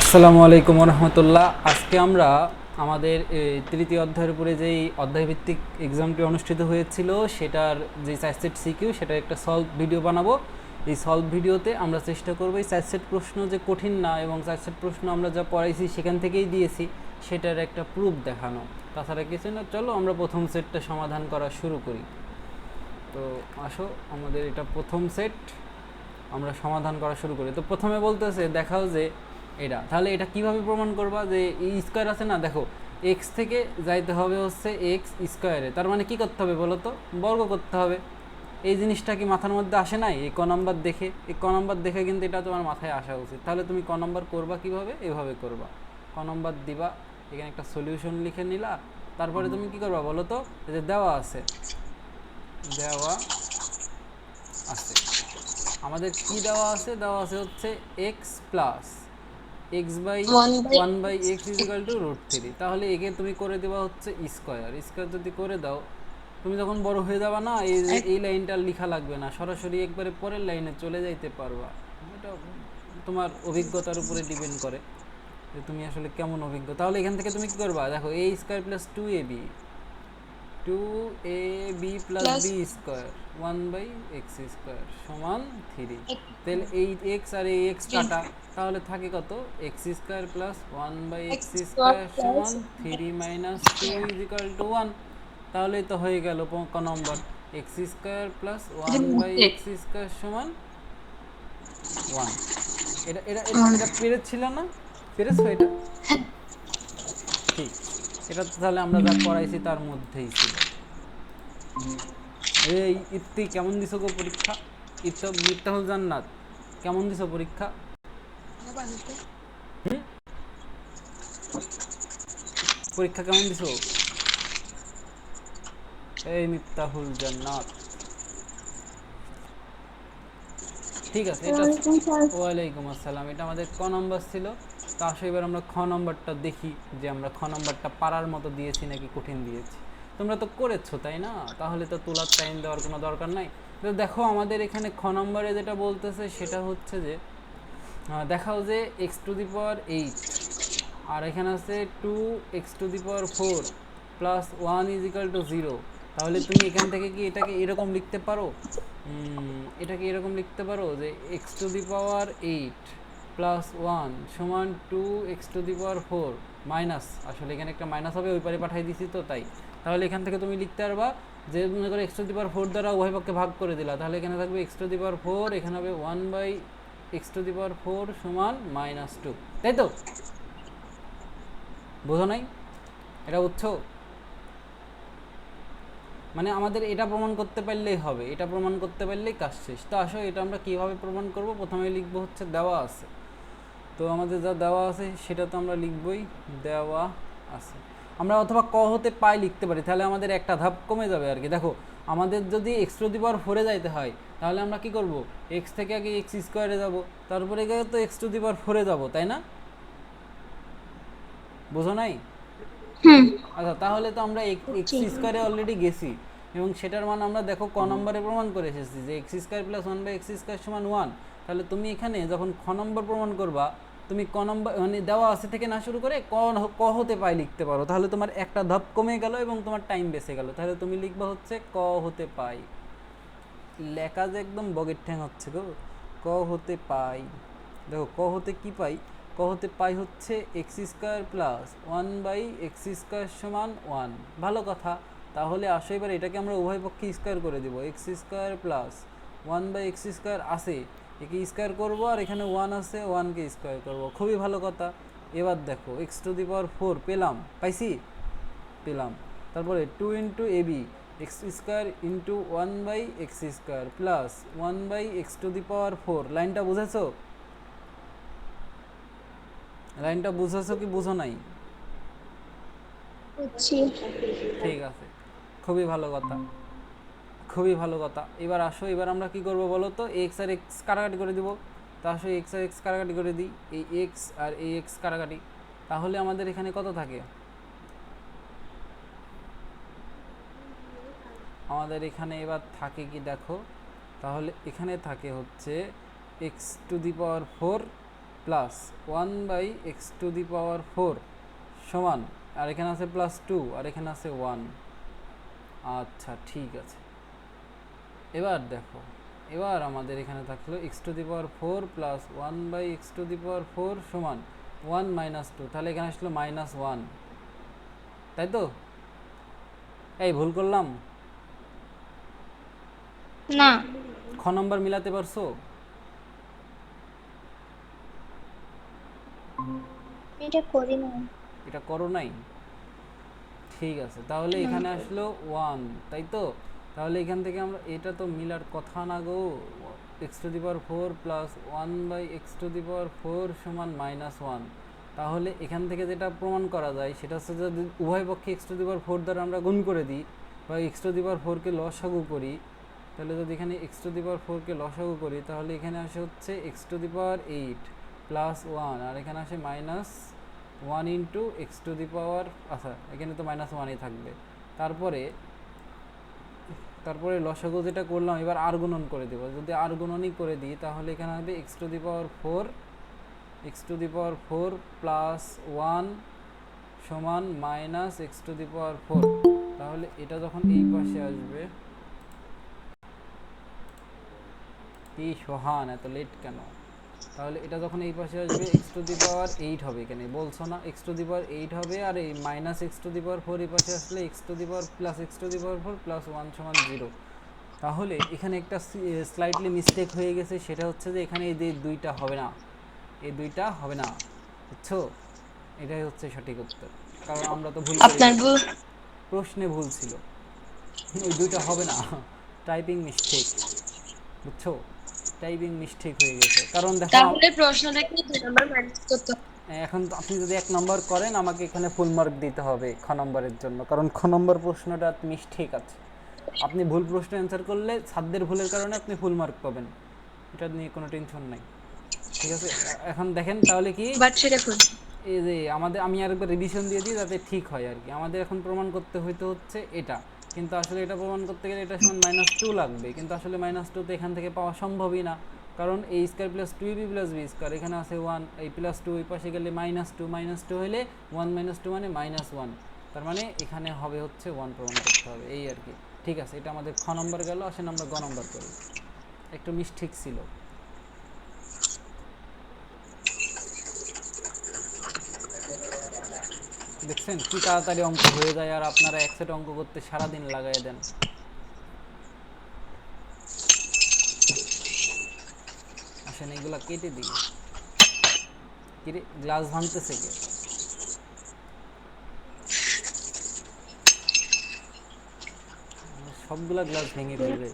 আসসালামু আলাইকুম রহমতুল্লাহ। আজকে আমরা আমাদের তৃতীয় অধ্যায়ের উপরে যেই অধ্যায়ভিত্তিক এক্সামটি অনুষ্ঠিত হয়েছিল সেটার যে 4 সেট সিকিউ সেটার একটা সলভ ভিডিও বানাবো। এই সলভ ভিডিওতে আমরা চেষ্টা করবো এই 4 সেট প্রশ্ন যে কঠিন না এবং 4 সেট প্রশ্ন আমরা যা পড়াইছি সেখান থেকেই দিয়েছি সেটার একটা প্রুফ দেখানো। তাছাড়া কিছু না। চলো আমরা প্রথম সেটটা সমাধান করা শুরু করি। তো আসো, আমাদের এটা প্রথম সেট, আমরা সমাধান করা শুরু করি। তো প্রথমে বলতেছে দেখাও যে এটা, তাহলে এটা কিভাবে প্রমাণ করবা যে এই স্কোয়ার আছে না, দেখো এক্স থেকে যাইতে হবে হচ্ছে এক্স স্কোয়ারে, তার মানে কি করতে হবে বলো তো, বর্গ করতে হবে। এই জিনিসটা কি মাথার মধ্যে আসে নাই? এই ক নাম্বার দেখে, এই ক নাম্বার দেখে কিন্তু এটা তোমার মাথায় আসা উচিত। তাহলে তুমি ক নাম্বার করবা কিভাবে, এভাবে করবা, ক নাম্বার দিবা, এখানে একটা সলিউশন লিখে নিলা। তারপরে তুমি কি করবা বলো তো, এই যে দেওয়া আছে, দেওয়া আছে আমাদের কি দেওয়া আছে, দেওয়া আছে হচ্ছে x plus x by 1/x equal to √3। তাহলে একে তুমি করে দেওয়া হচ্ছে স্কোয়ার। স্কোয়ার যদি করে দাও, তুমি যখন বড় হয়ে যাবা না, এই লাইনটা লেখা লাগবে না, সরাসরি একবারে পরের লাইনে চলে যাইতে পারবা। এটা তোমার অভিজ্ঞতার উপরে ডিপেন্ড করে যে তুমি আসলে কেমন অভিজ্ঞ। তাহলে এখান থেকে তুমি কি করবা, দেখো a square plus 2ab plus b square 1/x square সমান 3। তাহলে এই এক্স আর এই এক্স কাটা, তাহলে থাকে কত, x square plus 1/x square সমান 3 মাইনাস 2 ইজিক্যাল টু 1। তাহলেই তো হয়ে গেল ক নম্বর, x square plus 1/x square সমান 1। এটা এটা এটা এটা পেরেছিল না, পেরেছো এটা? ঠিক, এটা তো তাহলে আমরা যা করাইছি তার মধ্যেই ছিল। এই ইত্তি কেমন দিছো গো পরীক্ষা? মিফতাহুল জান্নাত কেমন দিছো পরীক্ষা? হুম, পরীক্ষা কেমন দিছো? এই মিফতাহুল জান্নাত, ঠিক আছে। এটা ওয়ালাইকুম আসসালাম। এটা আমাদের ক নম্বর ছিল। তো আসো এবার আমরা খ নম্বরটা দেখি যে আমরা খ নম্বরটা পারার মতো দিয়েছি নাকি কঠিন দিয়েছি। তোমরা তো করেছো তাই না, তাহলে তো তোলার টাইম দেওয়ার কোনো দরকার নাই। তো দেখো আমাদের এখানে খ নম্বরে যেটা বলতেছে সেটা হচ্ছে যে দেখাও যে এক্স টু দি পাওয়ার 8 আর এখানে আছে 2x⁴ প্লাস 1 ইজিক্যাল টু 0। তাহলে তুমি এখান থেকে কি এটাকে এরকম লিখতে পারো, এটাকে এরকম লিখতে পারো যে x⁴ প্লাস 1 সমান 2x⁴ মাইনাস, আসলে এখানে একটা মাইনাস হবে, ওই পারে পাঠিয়ে দিছি তো তাই। তাহলে এখান থেকে তুমি লিখতে পারবা যে মনে করো x⁴ দ্বারা উভয় পক্ষে ভাগ করে দিলা, তাহলে এখানে থাকবে x⁴, এখানে হবে 1/x⁴ সমান -2, তাই তো? বোঝো নাই? এটা বুঝছো? মানে আমাদের এটা প্রমাণ করতে পারলেই হবে, এটা প্রমাণ করতে পারলেই কাজ শেষ। তো আসো এটা আমরা কীভাবে প্রমাণ করব, প্রথমে লিখবো হচ্ছে দেওয়া আছে। তো আমাদের যা দেওয়া আছে সেটা তো আমরা লিখবই, দেওয়া আছে। আমরা অথবা ক হতে পাই লিখতে পারি, তাহলে আমাদের একটা ধাপ কমে যাবে আর কি। দেখো আমাদের যদি x⁴ যাইতে হয় তাহলে আমরা কি করব, এক্স থেকে আগে এক্স স্কোয়ারে যাব, তারপরে গিয়ে তো x⁴ যাব, তাই না? বোঝো নাই? আচ্ছা, তাহলে তো আমরা এক্স স্কোয়ারে অলরেডি গেছি এবং সেটার মান আমরা দেখো ক নম্বরে প্রমাণ করে এসেছি যে x square plus 1/x square সমান 1। তাহলে তুমি এখানে যখন খ নম্বর প্রমাণ করবা, তুমি ক নম্বর মানে দেওয়া আছে থেকে না শুরু করে ক হতে পাই লিখতে পারো, তাহলে তোমার একটা ধাপ কমে গেল এবং তোমার টাইম বেঁচে গেল। তাহলে তুমি লিখবা হচ্ছে ক হতে পাই। লেখা যে একদম বগের ঠ্যাং হচ্ছে গো, ক হতে পাই। দেখো ক হতে কি পাই, ক হতে পাই হচ্ছে x² প্লাস 1/x² সমান 1। ভালো কথা। তাহলে আসো এবার এটাকে আমরা উভয় পক্ষে স্কোয়ার করে দেবো, x² প্লাস 1/x² আছে, একে স্কোয়ার করবো, আর এখানে 1 আছে, 1কে স্কোয়ার করবো, খুবই ভালো কথা। এবার দেখো x⁴ পেলাম, পাইছি, পেলাম। তারপরে 2 into AB x² into 1/x² plus 1/x⁴। লাইনটা বুঝেছো? লাইনটা বুঝেছো কি বুঝো নাই? ঠিক আছে, খুবই ভালো কথা, খুবই ভালো কথা। এবার আসো এবার আমরা কি করব বলো তো, এক্স আর এক্স কাটাকাটি করে দিব। তা আসো এক্স আর এক্স কাটাকাটি করে দিই, এই এক্স আর এই এক্স কাটাকাটি, তাহলে আমাদের এখানে কত থাকে, আমাদের এখানে এবার থাকে কি দেখো, তাহলে এখানে থাকে হচ্ছে x⁴ প্লাস 1/x⁴ সমান, আর এখানে আছে +2 আর এখানে আছে 1। আচ্ছা ঠিক আছে, এবার দেখো, এবার আমাদের এখানে থাকলো x⁴ প্লাস 1/x⁴ সমান 1 - 2, তাহলে এখানে আসলো -1, তাই তো? এই ভুল করলাম? না, খ নম্বর মিলাতে পারছো? এটা করি না। এটা করো নাই? ঠিক আছে, তাহলে এখানে আসলো 1, তাই তো? তাহলে এখান থেকে আমরা, এটা তো মিলার কথা না গো, x⁴ প্লাস 1/x⁴ সমান -1। তাহলে এখান থেকে যেটা প্রমাণ করা যায় সেটা হচ্ছে যদি উভয় পক্ষে x⁴ দ্বারা আমরা গুণ করে দিই বা x⁴কে লসাগু করি, তাহলে যদি এখানে x⁴কে লসাগু করি তাহলে এখানে আসে হচ্ছে x⁴ প্লাস 1 আর এখানে আসে -1 ইন্টু x⁴, আচ্ছা এখানে তো -1ই থাকবে। তারপরে লসাগু যেটা করলাম এবার আর গুণন করে দেবো, যদি আর গুণনই করে দিই তাহলে এখানে হবে x⁴ প্লাস 1 সমান -x⁴। তাহলে এটা যখন এই পাশে আসবে, কি সোহান এত লেট কেন? তাহলে এটা যখন এই পাশে আসবে x⁴ হবে, এখানে বলছো না x⁴ হবে, আর এই -x⁴ এই পাশে আসলে x⁴ প্লাস 1 সমান 0। তাহলে এখানে একটা স্লাইটলি মিস্টেক হয়ে গেছে, সেটা হচ্ছে যে এখানে এই দুইটা হবে না, এই দুইটা হবে না, বুঝছো? এটাই হচ্ছে সঠিক উত্তর, কারণ আমরা তো ভুল করে আপনার ফেলছি, ভুল। প্রশ্নে ভুল ছিল, ওই দুইটা হবে না, টাইপিং মিস্টেক, বুঝছো? টাইপিং মিস্টেক হয়ে গেছে, কারণ দেখো তাহলে প্রশ্নটা কি 2 নাম্বার মাইনাস করতে হবে? এখন তো আপনি যদি 1 নম্বর করেন আমাকে এখানে ফুল মার্ক দিতে হবে খ নম্বরের জন্য, কারণ খ নম্বর প্রশ্নটা মিস্টেক আছে। আপনি ভুল প্রশ্ন অ্যান্সার করলে ছাত্রদের ভুলের কারণে আপনি ফুল মার্ক পাবেন, এটা নিয়ে কোনো টেনশন নাই, ঠিক আছে? এখন দেখেন তাহলে কি, বাট সেটা খুঁজ। এই যে আমাদের, আমি আরেকবার রিভিশন দিয়ে দিই যাতে ঠিক হয় আর কি। আমাদের এখন প্রমাণ করতে হইতে হচ্ছে এটা, কিন্তু আসলে এটা প্রমাণ করতে গেলে এটা সমান -2 লাগবে, কিন্তু আসলে -2 তো এখান থেকে পাওয়া সম্ভবই না, কারণ a square plus 2ab plus b square, এখানে আছে 1, এই +2 ওই পাশে গেলে -2 হলে 1 - 2 মানে -1, তার মানে এখানে হবে হচ্ছে 1 প্রমাণ করতে হবে, এই আর কি। ঠিক আছে, এটা আমাদের খ নম্বর গেল, আসেন আমরা গ নম্বর করি। একটু মিস্টেক ছিল, দেখছেন কি তাড়াতাড়ি অঙ্ক হয়ে যায়, আর আপনারা এক সেট অঙ্ক করতে সারাদিন লাগাই দেন। আসেন এগুলা কেটে দিই। কিরে গ্লাস ভাঙতেছে কে? সবগুলা গ্লাস ভেঙে ফেলবে।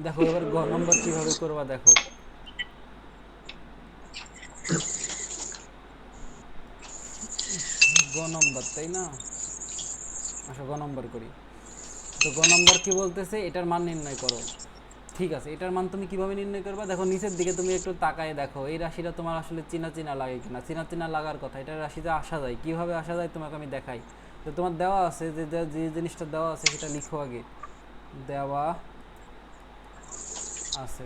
দেখো এবার গ নম্বর কিভাবে করবা দেখো। গ নম্বর তাই না? আচ্ছা গ নম্বর করি। তো গ নম্বর কি বলতেছে, এটার মান নির্ণয় করো। ঠিক আছে, এটার মান তুমি কিভাবে নির্ণয় করবা? দেখো নিচের দিকে তুমি একটু তাকায় দেখো, এই রাশিটা তোমার আসলে চেনা চেনা লাগে কিনা। চেনা চেনা লাগার কথা, এটার রাশিতে আসা যায়, কিভাবে আসা যায় তোমাকে আমি দেখাই। তো তোমার দেওয়া আছে যে জিনিসটা দেওয়া আছে সেটা লিখো আগে। দেওয়া আছে,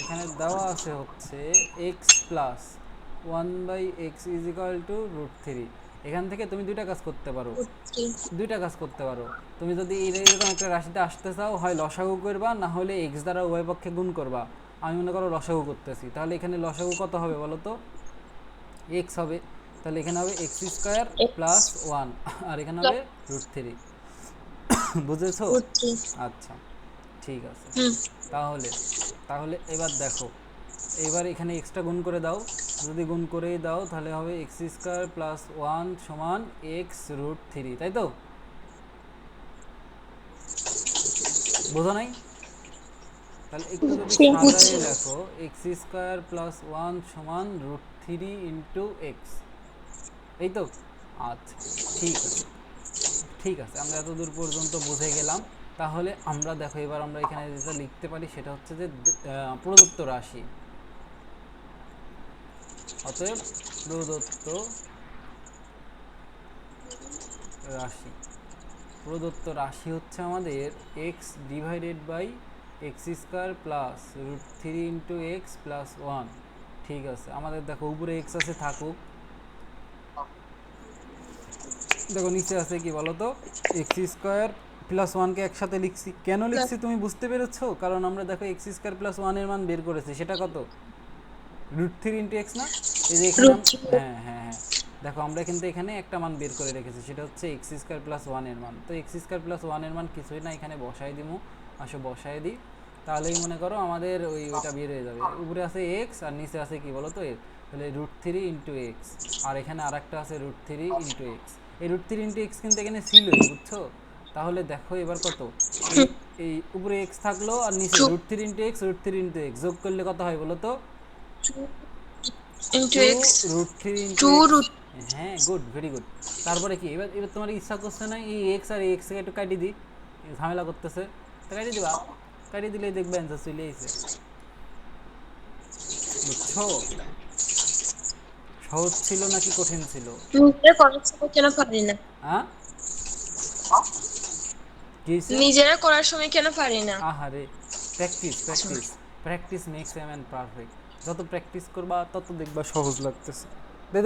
এখানে দেওয়া আছে হচ্ছে x plus 1/x is equal to √3। এখান থেকে তুমি দুইটা কাজ করতে পারো, তুমি যদি এরকম একটা রাশিতে আসতে চাও, হয় লসাগু করবা, না হলে এক্স দ্বারা উভয় পক্ষে গুণ করবা। আমি মনে করো লসাগু করতেছি, তাহলে এখানে লসাগু কত হবে বলো তো? এক্স হবে, তাহলে এখানে হবে x² প্লাস 1 আর এখানে হবে √3। বুঝেছো? আচ্ছা ঠিক আছে, তাহলে তাহলে এবার দেখো, এবার এখানে এক্সট্রা গুণ করে দাও, যদি গুণ করেই দাও তাহলে হবে x² প্লাস 1 সমান x√3, তাই তো? বোঝা নাই? তাহলে একটু যদি সাজায় লেখো, x² প্লাস 1 সমান √3 ইন্টু এক্স, এই তো? আচ্ছা ঠিক আছে, ঠিক আছে, আমরা এতদূর পর্যন্ত বুঝে গেলাম। তাহলে আমরা দেখো এবার আমরা এখানে যেটা লিখতে পারি সেটা হচ্ছে যে প্রদত্ত রাশি, অতএব প্রদত্ত রাশি, প্রদত্ত রাশি হচ্ছে আমাদের x divided by x² plus √3 into x plus 1। ঠিক আছে, আমাদের দেখো উপরে এক্স আছে থাকুক, দেখো নিচে আছে কি বলো তো, এক্স স্কোয়ার প্লাস ওয়ানকে একসাথে লিখছি, কেন লিখছি তুমি বুঝতে পেরেছো? কারণ আমরা দেখো এক্স স্কোয়ার প্লাস ওয়ানের মান বের করেছি, সেটা কত, √3 × এক্স না? এই যে এখানে √3 হ্যাঁ হ্যাঁ হ্যাঁ, দেখো আমরা কিন্তু এখানে একটা মান বের করে রেখেছি, সেটা হচ্ছে এক্স স্কোয়ার প্লাস ওয়ানের মান। তো এক্স স্কোয়ার প্লাস ওয়ানের মান কিছুই না, এখানে বসাই দিমু, আসো বসাই দিই, তাহলেই মনে করো আমাদের ওইটা বের হয়ে যাবে। উপরে আছে এক্স আর নিচে আছে কি বলো তো এক্স, তাহলে √3 × এক্স, আর এখানে আর একটা আছে √3 × এক্স। এই √3 × এক্স কিন্তু এখানে ছিলই, বুঝছো? তাহলে দেখো এবার কত, এই এই উপরে এক্স থাকলো আর নিচে √3 × এক্স, √3 × এক্স যোগ করলে কত হয় বলো তো, into to x root three into 2 x. root হ্যাঁ গুড, ভেরি গুড। তারপরে কি, এবার এবার তোমার ইচ্ছা করছে না এই এক্স আর এক্স একটু কাটিয়ে দিই, ঝামেলা করতেছে, তো কাটিয়ে দিবা, কাটিয়ে দিলেই দেখবে অ্যান্সার চলে আইছে, বুঝছো? সহজ ছিল নাকি কঠিন ছিল? নিজেরা করার সময় কেন পারি না? হ্যাঁ, কি হয়েছে? নিজেরা করার সময় কেন পারি না? আহারে, practice practice, practice makes a man perfect. যত প্র্যাকটিস করবা তত দেখবা সহজ লাগতেছে।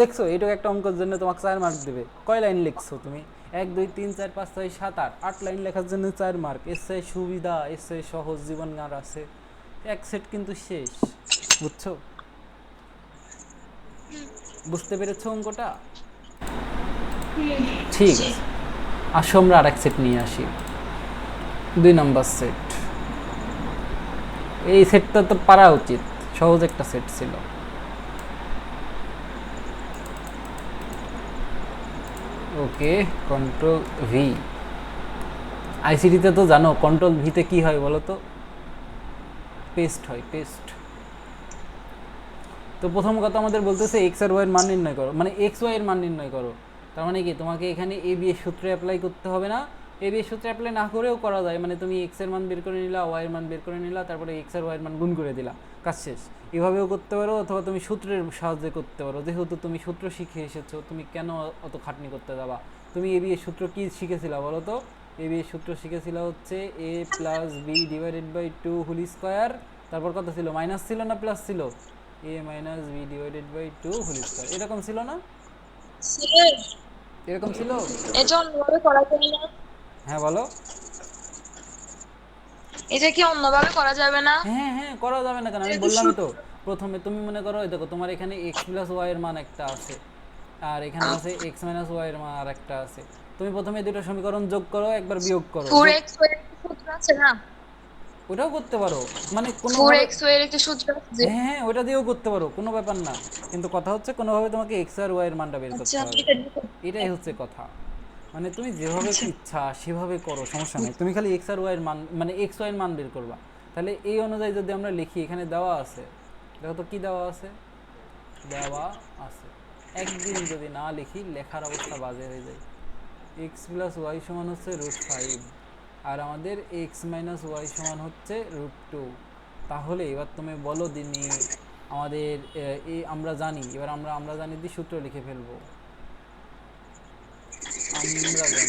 দেখছো এইটুকু একটা অঙ্কের জন্য তোমাকে 4 মার্ক দেবে, কয় লাইন লিখছো তুমি? 1 2 3 4 5 6 7 8 লাইন লেখার জন্য 4 মার্ক, এর চেয়ে সুবিধা, এর চেয়ে সহজ জীবন আর আছে? এক সেট কিন্তু শেষ, বুঝছো? বুঝতে পেরেছো অঙ্কটা? ঠিক আছে, আসো আমরা আরেক সেট নিয়ে আসি, 2 নম্বর সেট। এই সেটটা তো পারা উচিত, সহজ একটা সেট ছিল। ওকে, কন্ট্রোল ভি। আইসিটিতে তো জানো কন্ট্রোল ভিতে কি হয় বলো তো, পেস্ট হয়, পেস্ট। তো প্রথম কথা আমাদের বলতেছে এক্স আর ওয়াইয়ের মান নির্ণয় করো, মানে এক্স ওয়াই এর মান নির্ণয় করো। তার মানে কি, তোমাকে এখানে এ বি এর সূত্রে অ্যাপ্লাই করতে হবে না, এ বি এর সূত্রে অ্যাপ্লাই না করেও করা যায়, মানে তুমি এক্স এর মান বের করে নিলা, ওয়াই এর মান বের করে নিলা, তারপরে এক্স আর ওয়াইয়ের মান গুণ করে দিলা, কাজ শেষ। এভাবেও করতে পারো, অথবা তুমি সূত্রের সাহায্যে করতে পারো, যেহেতু তুমি সূত্র শিখে এসেছো, তুমি কেন অত খাটনি করতে যাবা? তুমি এ বি এর সূত্র কি শিখেছিলা বলো তো? এ বি এর সূত্র শিখেছিলা হচ্ছে a plus B divided by 2 whole square, তারপর কত ছিল, মাইনাস ছিল না প্লাস ছিল, a minus B divided by 2 whole square, এরকম ছিল না? স্যার, এরকম ছিল। এটা অন্যভাবে করা যায় না? হ্যাঁ বলো। এটা কি অন্যভাবে করা যাবে না? হ্যাঁ হ্যাঁ, করা যাবে না কেন, আমি এটা তো বললামই তো। সূত্র। প্রথমে তুমি মনে করো, এই দেখো তোমার এখানে এক্স প্লাস ওয়াই এর মান একটা আছে, আর এখানে আছে এক্স মাইনাস ওয়াই এর মান আর একটা আছে। তুমি প্রথমে এই দুটো সমীকরণ যোগ করো, একবার বিয়োগ করো, যোগ 4x এর একটা সূত্র আছে না? ওটাও করতে পারো, মানে কোনোভাবে। 4x এর একটা সূত্র আছে যে, হ্যাঁ হ্যাঁ, ওটা দিয়েও করতে পারো, কোনো ব্যাপার না। কিন্তু কথা হচ্ছে কোনোভাবে তোমাকে এক্স আর ওয়াই এর মানটা বের আচ্ছা করতে আমি হবে, এটা দিয়ে করব। এটাই হচ্ছে কথা। মানে তুমি যেভাবে আচ্ছা ইচ্ছা সেভাবে করো, সমস্যা নেই, তুমি খালি এক্স আর ওয়াই এর মান, মানে এক্স ওয়াই এর মান বের করবা। তাহলে এই অনুযায়ী যদি আমরা লিখি, এখানে দেওয়া আছে, দেখো তো কি দেওয়া আছে, দেওয়া আছে, একদিন যদি না লিখি লেখার অবস্থা বাজে হয়ে যায়। এক্স প্লাস ওয়াই সমান হচ্ছে √5, আর আমাদের এক্স মাইনাস ওয়াই সমান হচ্ছে √2। তাহলে এবার তুমি বলো দিনি, আমাদের এই আমরা জানি, এবার আমরা আমরা জানি দিয়ে সূত্র লিখে ফেলবো, আমরা জানি।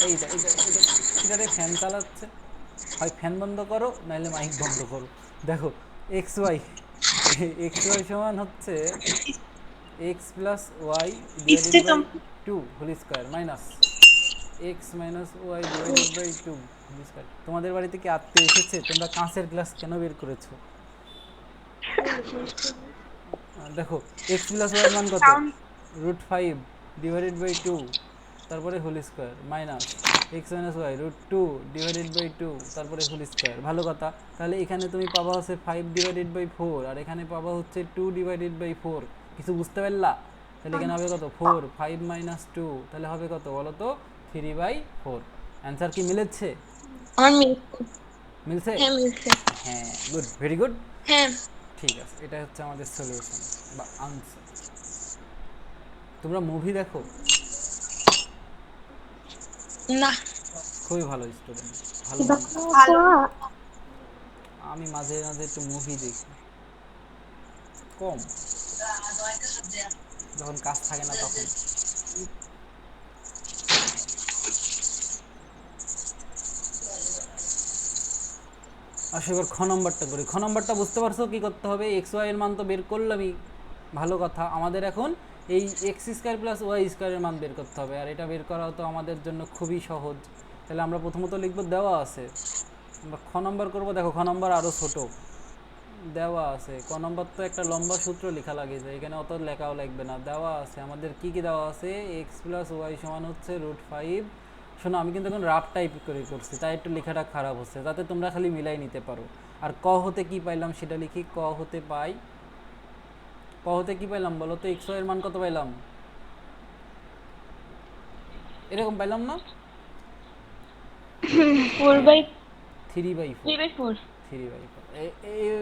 এইটা এটা এটা কিটারে ফ্যান চালাচ্ছে, হয় ফ্যান বন্ধ করো নাহলে মাইক বন্ধ করো। দেখো এক্স ওয়াই, এক্স ওয়াই সমান হচ্ছে এক্স প্লাস ওয়াই ডিভাইডেড ইচ্ছে by complete. 2 whole square minus x minus y divided by 2 whole square. তোমাদের বাড়িতে কি আত্মীয় এসেছে? তোমরা কাঁচের গ্লাস কেন বের করেছো? দেখো এক্স প্লাস ওয়াই এর মান কত, সাউন্ড √5 ডিভাইডেড বাই 2, তারপরে whole square minus x minus y √2 divided by 2, তারপরে হোল স্কোয়ার। ভালো কথা, তাহলে এখানে তুমি পাবা হচ্ছে 5 ডিভাইডেড বাই 4, আর এখানে পাবা হচ্ছে 2 ডিভাইডেড বাই 4। কিছু বুঝতে পারলা? তাহলে এখানে হবে কত, 4, 5 মাইনাস 2, তাহলে হবে কত বলো তো, 3/4। অ্যান্সার কি মিলেছে? আমার মিলছে। মিলছে? হ্যাঁ মিলছে। হ্যাঁ গুড, ভেরি গুড। হ্যাঁ। ঠিক আছে, এটা হচ্ছে আমাদের সলিউশন বা আনসার। তোমরা মুভি দেখো? না। খুবই ভালো স্টুডেন্ট, ভালো নাম্বার। ভালো। আমি মাঝে মাঝে একটু মুভি দেখি, কম, যখন কাজ থাকে না তখন। আসো এবার খ নম্বরটা করি। খ নম্বরটা বুঝতে পারছো কি করতে হবে? এক্স ওয়াই এর মান তো বের করলামই, ভালো কথা। আমাদের এখন এই এক্স স্কোয়ার প্লাস ওয়াই স্কোয়ারের মান বের করতে হবে, আর এটা বের করা তো আমাদের জন্য খুবই সহজ। তাহলে আমরা প্রথমত লিখব দেওয়া আছে, আমরা খ নম্বর করবো। দেখো খ নম্বর আরও ছোট, দেওয়া আছে। ক নম্বর তো একটা লম্বা সূত্র লেখা লাগে যায়, এখানে অত লেখাও লাগবে না। দেওয়া আছে আমাদের কি কি দেওয়া আছে, এক্স প্লাস ওয়াই সমান হচ্ছে √5। শোনো, আমি কিন্তু এখন রাফ টাইপ করে করছি, তাই একটু লেখাটা খারাপ হচ্ছে, যাতে তোমরা খালি মিলাই নিতে পারো। আর ক হতে কি পাইলাম সেটা লিখি। ক হতে পাই, ক হতে কি পাইলাম বলো তো? এক্স ওয়াই এর মান কত পাইলাম? এরকম পাইলাম না? 4/3/4। 3/4। 3/4।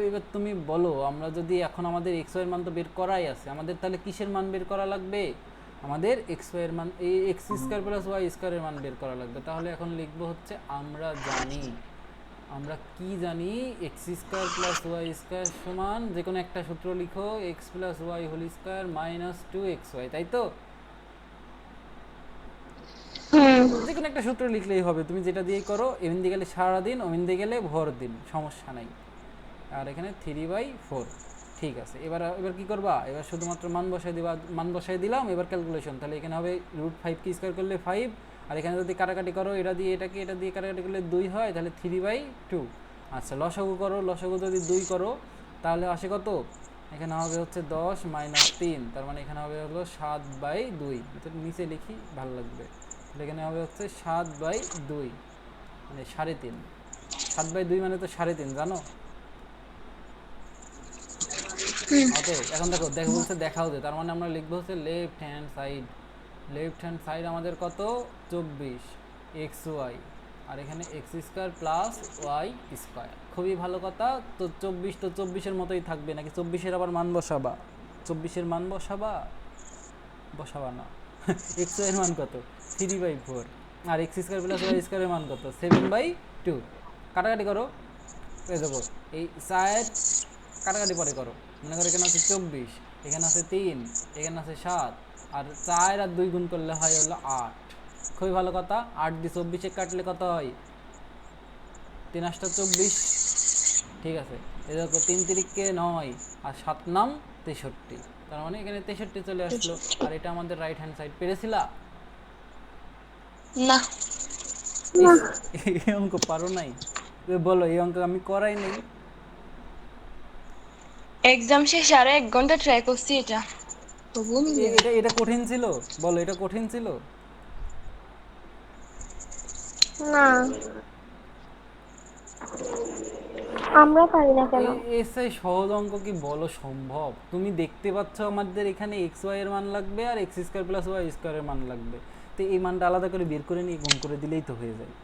এবার তুমি বলো, আমরা যদি এখন আমাদের এক্স ওয়াই এর মান তো বের করাই আছে, আমাদের তাহলে কিসের মান বের করা লাগবে? আমাদের এক্স ওয়াই এর মান, এই এক্স স্কোয়ার প্লাস ওয়াই স্কোয়ারের মান বের করা লাগবে। তাহলে এখন লিখবো হচ্ছে আমরা জানি, আমরা কি জানি, x square plus y square সমান, যে কোনো একটা সূত্র লিখো, x plus y whole square minus 2xy, তাই তো? যে কোনো একটা সূত্র লিখলেই হবে, তুমি যেটা দিয়েই করো। এমন দিয়ে গেলে সারাদিন, অমিন দিয়ে গেলে ভর দিন, সমস্যা নাই। আর এখানে 3/4। ঠিক আছে, এবার এবার কি করবা? এবার শুধুমাত্র মান বসাই দিবা, মান বসাই দিলাম। এবার ক্যালকুলেশন, তাহলে এখানে হবে √5 কি স্কোয়ার করলে 5, আর এখানে যদি কাটাকাটি করো, এটা দিয়ে এটাকে, এটা দিয়ে কাটাকাটি করলে 2 হয়, তাহলে 3/2। আচ্ছা, লসাগু করো, লসাগু যদি 2 করো তাহলে আসে কত? এখানে হবে হচ্ছে 10 - 3, তার মানে এখানে হবে হলো 7/2। এটা নিচে লিখি, ভালো লাগবে। তাহলে এখানে হবে হচ্ছে 7/2, মানে 3.5। 7/2 মানে তো 3.5, জানো? অতএব এখন দেখো, দেখো বলছে দেখাও দে, তার মানে আমরা লিখবো হচ্ছে left hand side. Left hand side আমাদের কত? 24 এক্স ওয়াই, আর এখানে x square plus y square. খুবই ভালো কথা। তো 24 তো 24-এর মতোই থাকবে, নাকি 24-এর আবার মান বসাবা? 24-এর মান বসাবা? বসাবা না। এক্স ওয়াই এর মান কত? 3/4। আর এক্স স্কোয়ার প্লাস ওয়াই স্কোয়ারের মান কত? 7/2। কাটাকাটি করো, এই দেখো, এই 4 কাটাকাটি পরে করো। মনে করো এখানে আছে 24, এখানে আছে 3, এখানে আছে 7, আর 4 আর 2 গুণ করলে হয় হলো 8। খুবই ভালো কথা। 8 দিয়ে 24-এ কাটলে কত হয়? 3 8 24। ঠিক আছে, এই দেখো 3 তিরিককে 9, আর 7 নাম 63, তার মানে এখানে 63 চলে আসলো। আর এটা আমাদের রাইট হ্যান্ড সাইড। পেরেছিলা? না। ইস, এই অঙ্ক পারো নাই? বলো, এই অঙ্ক আমি করাই নেই। এক্সাম শেষে আরো 1 ঘন্টা ট্রাই করছি এটা। তবুও মিলে না। এটা এটা কঠিন ছিল? বলো, এটা কঠিন ছিল? না, আমরা পারি না কেন? এসআই সহজ অঙ্ক কি বলো সম্ভব? তুমি দেখতে পাচ্ছ আমাদের এখানে এক্স ওয়াই এর মান লাগবে, আর এক্স স্কোয়ার প্লাস ওয়াই স্কোয়ারের মান লাগবে। তো এই মানটা আলাদা করে বের করে নিয়ে গুণ করে দিলেই তো হয়ে যায়।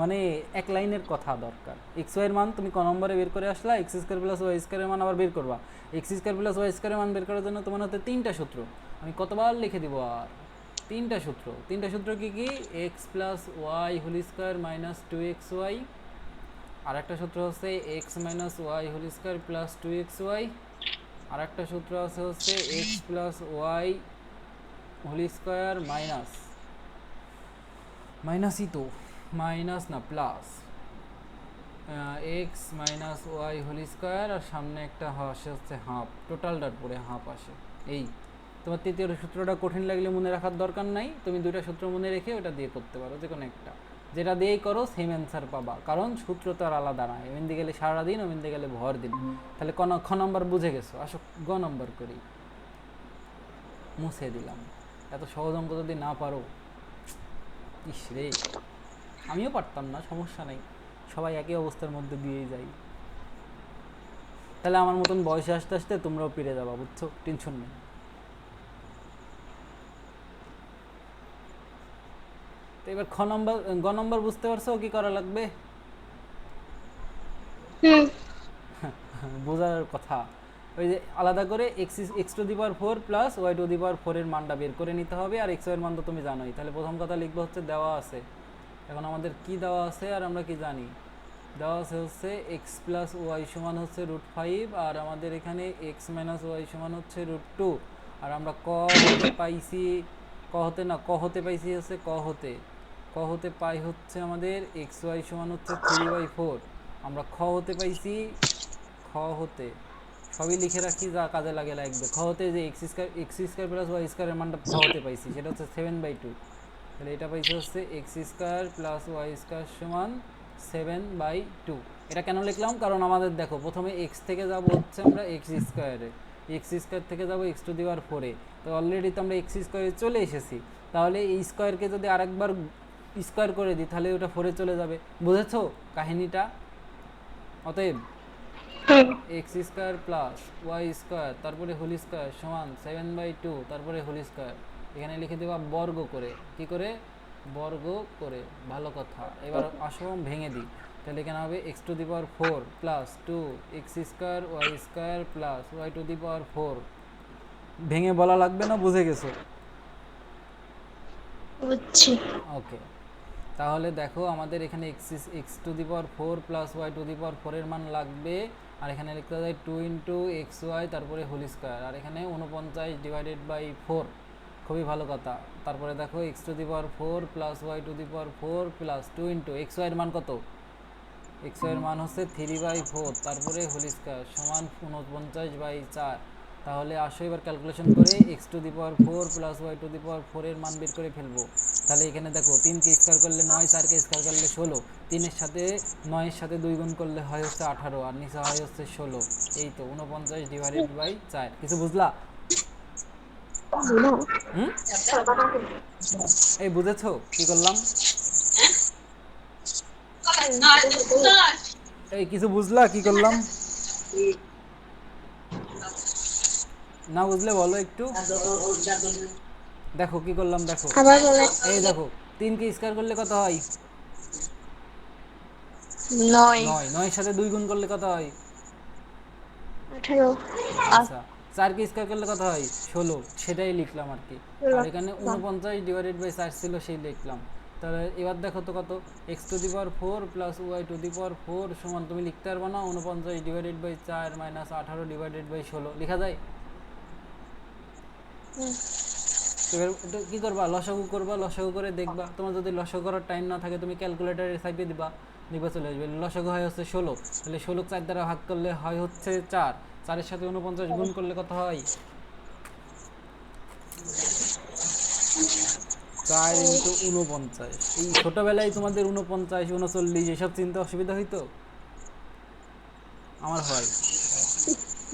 মানে এক লাইনের কথা দরকার। এক্স ওয়াই এর মান তুমি ক নম্বরে বের করে আসলা, এক্স স্কোয়ার প্লাস ওয়াই স্কোয়ারের মান আবার বের করবা। এক্স স্কোয়ার প্লাস ওয়াই স্কোয়ারের মান বের করার জন্য তোমার হাতে 3টা সূত্র। আমি কতবার লিখে দিব আর? 3টা সূত্র। 3টা সূত্র কি কি? X plus y whole square minus 2xy, আর একটা সূত্র হচ্ছে x minus y whole square plus 2xy, আর একটা সূত্র আছে হচ্ছে x plus y whole square minus, মাইনাসই তো, মাইনাস না plus, x minus y whole square, আর সামনে একটা আসে হচ্ছে হাফ, টোটালটার পরে হাফ আসে। এই তোমার তৃতীয় সূত্রটা কঠিন লাগলে মনে রাখার দরকার নাই, তুমি 2টা সূত্র মনে রেখে ওটা দিয়ে করতে পারো, যে কোনো একটা। যেটা দিয়েই করো সেম অ্যান্সার পাবা, কারণ সূত্র তো আর আলাদা না। এমন দিয়ে গেলে সারাদিন, অমিন দিয়ে গেলে ভর দিন। তাহলে খ নম্বর বুঝে গেছো? আসো গ নম্বর করি। মুছে দিলাম। এত সহজ অঙ্ক যদি না পারো, ইস রে। আমিও পারতাম না, সমস্যা নেই, সবাই একই অবস্থার মধ্যে দিয়েই যাই। তাহলে আমার মতন বয়সে আসতে আসতে তোমরাও পেরে যাবা, বুঝছো? টেনশন নেই। তো এবার গ নম্বর বুঝতে পারছো কি করা লাগবে? বোঝার কথা। ওই যে আলাদা করে x⁴ প্লাস y⁴ এর মানটা বের করে নিতে হবে, আর x এর মান তো তুমি জানোই। তাহলে প্রথম কথা লিখবো হচ্ছে দেওয়া আছে। এখন আমাদের কি দেওয়া আছে আর আমরা কি জানি? দেওয়া আছে হচ্ছে এক্স প্লাস ওয়াই সমান হচ্ছে √5, আর আমাদের এখানে এক্স মাইনাস ওয়াই সমান হচ্ছে √2। আর আমরা ক হতে পাইছি, ক হতে না, ক হতে পাইছি হচ্ছে ক হতে ক হতে পাই হচ্ছে আমাদের এক্স ওয়াই সমান হচ্ছে 3/4। আমরা খ হতে পাইছি, খ হতে সবই লিখে রাখি যা কাজে লাগে লাগবে। খ হতে যে এক্স স্কোয়ার প্লাস ওয়াই স্কোয়ারের মানটা খ হতে পাইছি, সেটা হচ্ছে 7/2। তাহলে এটা পাইছি হচ্ছে x square plus y square সমান 7/2। এটা কেন লিখলাম? কারণ আমাদের দেখো প্রথমে এক্স থেকে যাব হচ্ছে আমরা এক্স স্কোয়ারে, এক্স স্কোয়ার থেকে যাব এক্স টু দি পাওয়ার 4-এ। তো অলরেডি তো আমরা এক্স স্কোয়ারে চলে এসেছি, তাহলে এই স্কোয়ারকে যদি আরেকবার স্কোয়ার করে দিই তাহলে ওটা 4-এ চলে যাবে। বুঝেছো কাহিনীটা? অতএব x square plus y square তারপরে হোল স্কোয়ার সমান 7/2 তারপরে হোল স্কোয়ার। এখানে লিখে দেওয়া বর্গ করে, কি করে? বর্গ করে। ভালো কথা। এবার আসো ভেঙে দিই। তাহলে এখানে হবে x to the power 4 plus 2 x square y square plus y to the power 4। ভেঙে বলা লাগবে না, বুঝে গেছো? বুঝছি। ওকে, তাহলে দেখো আমাদের এখানে x to the power 4 plus y to the power 4 এর মান লাগবে। আর এখানে লিখতে যায় 2 ইন্টু এক্স ওয়াই তারপরে হোল স্কোয়ার, আর এখানে 49/4। খুবই ভালো কথা। তারপরে দেখো x to the power 4 plus y to the power 4 plus 2 into x ওয়াইয়ের মান কত? এক্স ওয়াইয়ের মান হচ্ছে 3/4 তারপরে হোল স্কোয়ার সমান 49/4। তাহলে আসো এবার ক্যালকুলেশন করে x to the power 4 plus y to the power 4 এর মান বের করে ফেলবো। তাহলে এখানে দেখো 3কে স্কোয়ার করলে 9, 4কে স্কোয়ার করলে 16, 3-এর সাথে 9-এর সাথে 2 গুণ করলে হয় হচ্ছে 18, আর নিচে হয় হচ্ছে 16। এই তো 49/4। কিছু বুঝলা? হুম, এই বুঝেছো কি করলাম? এই কিছু বুঝলা কি করলাম? না বুঝলে বলো একটু। দেখো কি করলাম, দেখো। আবার বলে। এই দেখো 3কে স্কোয়ার করলে কত হয়? 9 9, 9-এর সাথে 2 গুণ করলে কত হয়? 18 আচ্ছা, 4কে স্কোয়ার করলে কত হয়? 16, সেটাই লিখলাম আর কি। আর এখানে 49/4 ছিল, সেই লিখলাম। তাহলে এবার দেখো তো কত? X to the power 4 plus y to the power 4 সমান, তুমি লিখতে পারবে না 49/4 মাইনাস 18/16 লেখা যায়? এবার এটা কী করবা? লসাগু করবা, লসাগু করে দেখবা। তোমার যদি লসাগু করার টাইম না থাকে তুমি ক্যালকুলেটারে সাইপে দিবা, দেখবা চলে আসবে। লসাগু হয় হচ্ছে 16, তাহলে 16 4 দ্বারা ভাগ করলে হয় হচ্ছে 4, 4-এর সাথে 49 গুণ করলে কত হয়? 4 ইন্টু 49। এই ছোটোবেলায় তোমাদের 49, 39 এসব চিন্তা অসুবিধা হইতো? আমার হয়।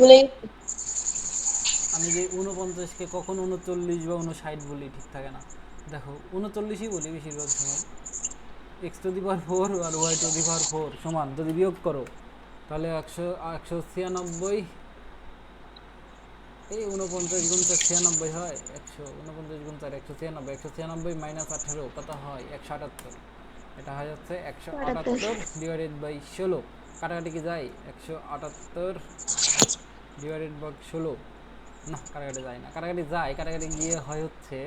বলে। আমি যে 49-কে কখন 39 বা 59 বলি ঠিক থাকে না। দেখো 39ই বলি বেশিরভাগ সময়। এক্স টু দি পাওয়ার 4 আর ওয়াই টু দি পাওয়ার 4 সমান, যদি বিয়োগ করো তাহলে 196। এই 49 গুণ 4 96 হয়। 149 গুণ 4 196, 196 মাইনাস 18 কত হয়? 178। এটা হয় হচ্ছে 178 ডিভাইডেড বাই 16। কাটাকাটি কি যায়? 178 ডিভাইডেড বাই 16। না, কাটাকাটি যায় না। কাটাকাটি যায়, কাটাকাটি গিয়ে হয় হচ্ছে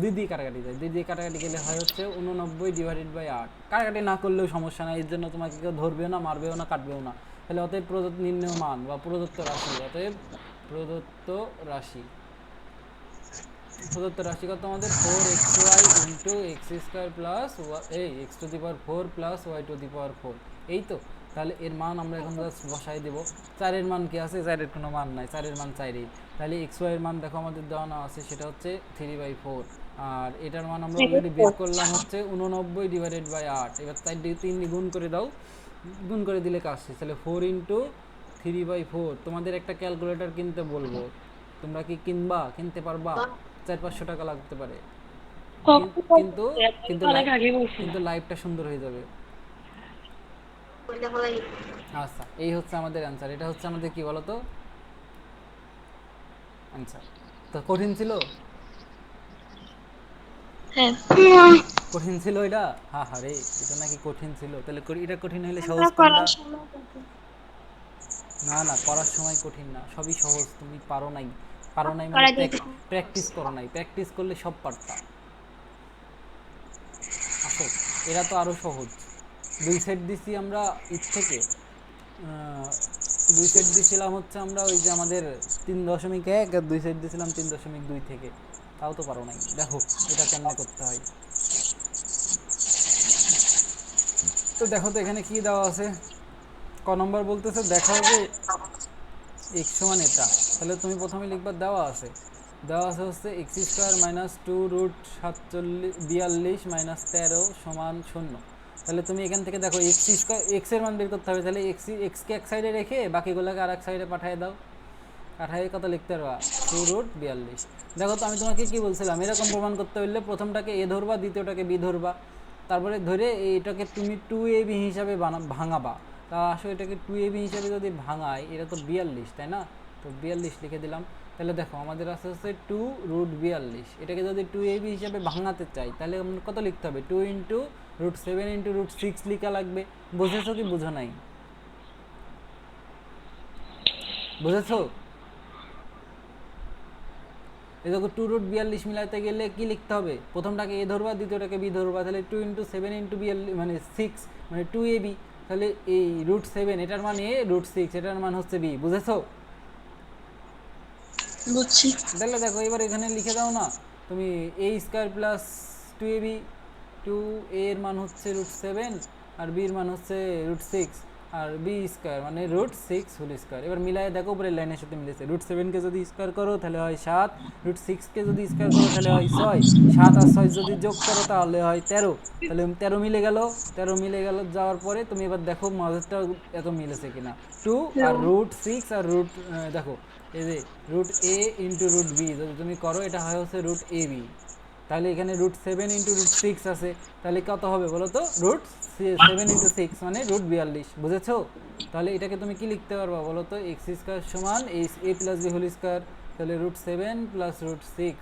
দিদি কাটাকাটি যায়, দিদি কাটাকাটি গেলে হয় হচ্ছে 89/8। কাটাকাটি না করলেও সমস্যা নাই, এর জন্য তোমাকে কেউ ধরবেও না, মারবেও না, কাটবেও না। তাহলে অতএব প্রদত্ত নির্ণয় মান বা প্রদত্ত রাশি, অতএব প্রদত্ত রাশি, প্রদত্ত রাশি কত আমাদের? 4xy into x square plus এই x to the power 4 plus y to the power 4। এই তো। তাহলে এর মান আমরা এখন জাস্ট বসাই দেবো। 4-এর মান কি আছে? 4-এর কোনো মান নাই, 4-এর মান 4-ই। তাহলে এক্স ওয়াইয়ের মান দেখো আমাদের দেওয়া না আছে, সেটা হচ্ছে 3/4। আর এটার মান আমরা অলরেডি বের করলাম হচ্ছে 89/8। এবার 4 দিয়ে 3 দিয়ে গুণ করে দাও, গুণ করে দিলে কাজ শেষ। তাহলে 4 ইন্টু 3/4। তোমাদের একটা ক্যালকুলেটর কিনতে বলবো, তোমরা কি কিনবা? কিনতে পারবা? 400-500 টাকা লাগতে পারে, কিন্তু কিন্তু অনেক আগে বলছি। কিন্তু লাইফটা সুন্দর হয়ে যাবে। আচ্ছা, এই হচ্ছে আমাদের অ্যান্সার। এটা হচ্ছে আমাদের কি বলতো অ্যান্সার। তো কঠিন ছিল? হ্যাঁ। কঠিন ছিল এটা? হা হা রে, এটা নাকি কঠিন ছিল? তাহলে এটা কঠিন হলে আমরা সহজ কোনটা? করার সময় করতে। না না, করার সময় কঠিন না, সবই সহজ। তুমি পারো নাই, পারো নাই মানে করা দেখো। প্র্যাকটিস করো নাই। প্র্যাকটিস করলে সব পারতা। আসো, এরা তো আরও সহজ। 2 সেট দিছি আমরা ঈদ থেকে। 2 সেট দিছিলাম হচ্ছে আমরা ওই যে আমাদের 3.1, আর 2 সেট দিছিলাম 3.2 থেকে। তাও তো পারো নাই। দেখো এটা কেমনে করতে হয়। তো দেখো তো এখানে কি দেওয়া আছে, ক নম্বর বলতেছে দেখাও যে এক্স সমান এটা। তাহলে তুমি প্রথমে লিখবা দেওয়া আছে হচ্ছে x square minus two root 42 minus 13 সমান 0। তাহলে তুমি এখান থেকে দেখো এক্স স্কোয়ার, এক্স এর মান বের করতে হবে। তাহলে এক্সকে এক সাইডে রেখে বাকিগুলোকে আর এক সাইডে পাঠিয়ে দাও। পাঠায় কত লিখতে পারবা, 2√42। দেখো তো আমি তোমাকে কি বলছিলাম, এরকম প্রমাণ করতে হলে প্রথমটাকে এ ধরবা, দ্বিতীয়টাকে বি ধরবা, তারপরে ধরে এটাকে তুমি 2ab হিসাবে ভাঙাবা। তা আসলে এটাকে 2ab হিসাবে যদি ভাঙায়, এটা তো 42 তাই না? তো 42 লিখে দিলাম। তাহলে দেখো আমাদের আছে হচ্ছে 2√42। এটাকে যদি 2ab হিসাবে ভাঙাতে চাই তাহলে আমরা কত লিখতে হবে, 2 ইন্টু √7 ইন্টু √6 লিখা লাগবে। বুঝেছো কি বুঝো নাই? বুঝেছো? এই দেখো 2√42 মিলাতে গেলে কি লিখতে হবে, প্রথমটাকে এ ধরবা, দ্বিতীয়টাকে বি ধরবা। তাহলে 2 ইন্টু 7 ইন্টু 42 মানে 6 মানে 2ab। তাহলে এই √7 এটার মান এ, √6 এটার মান হচ্ছে বি। বুঝেছো? বুঝছি। তাহলে দেখো এবার এখানে লিখে দাও না তুমি, এ স্কোয়ার প্লাস 2ab, 2a এর মান হচ্ছে √7 আর b এর মান হচ্ছে √6 আর বি স্কোয়ার মানে √6 হোল স্কোয়ার। এবার মিলায় দেখো উপরের লাইনের সাথে মিলেছে। √7কে যদি স্কোয়ার করো তাহলে হয় 7, √6কে যদি স্কোয়ার করো তাহলে হয় 6, 7 আর 6 যদি যোগ করো তাহলে হয় 13। তাহলে 13 মিলে গেল। 13 মিলে গেল যাওয়ার পরে তুমি এবার দেখো মাঝেরটা এত মিলেছে কিনা। 2 আর √6 আর দেখো এই যে √a ইন্টু √b যদি তুমি করো এটা হয় হচ্ছে √ab। তাহলে এখানে √7 ইন্টু √6 আছে, তাহলে কত হবে বলো তো, √7 ইন্টু 6 মানে √42। বুঝেছো? তাহলে এটাকে তুমি কি লিখতে পারবা বলো তো, এক্স স্কোয়ার সমান a plus B whole square. তাহলে √7 প্লাস √6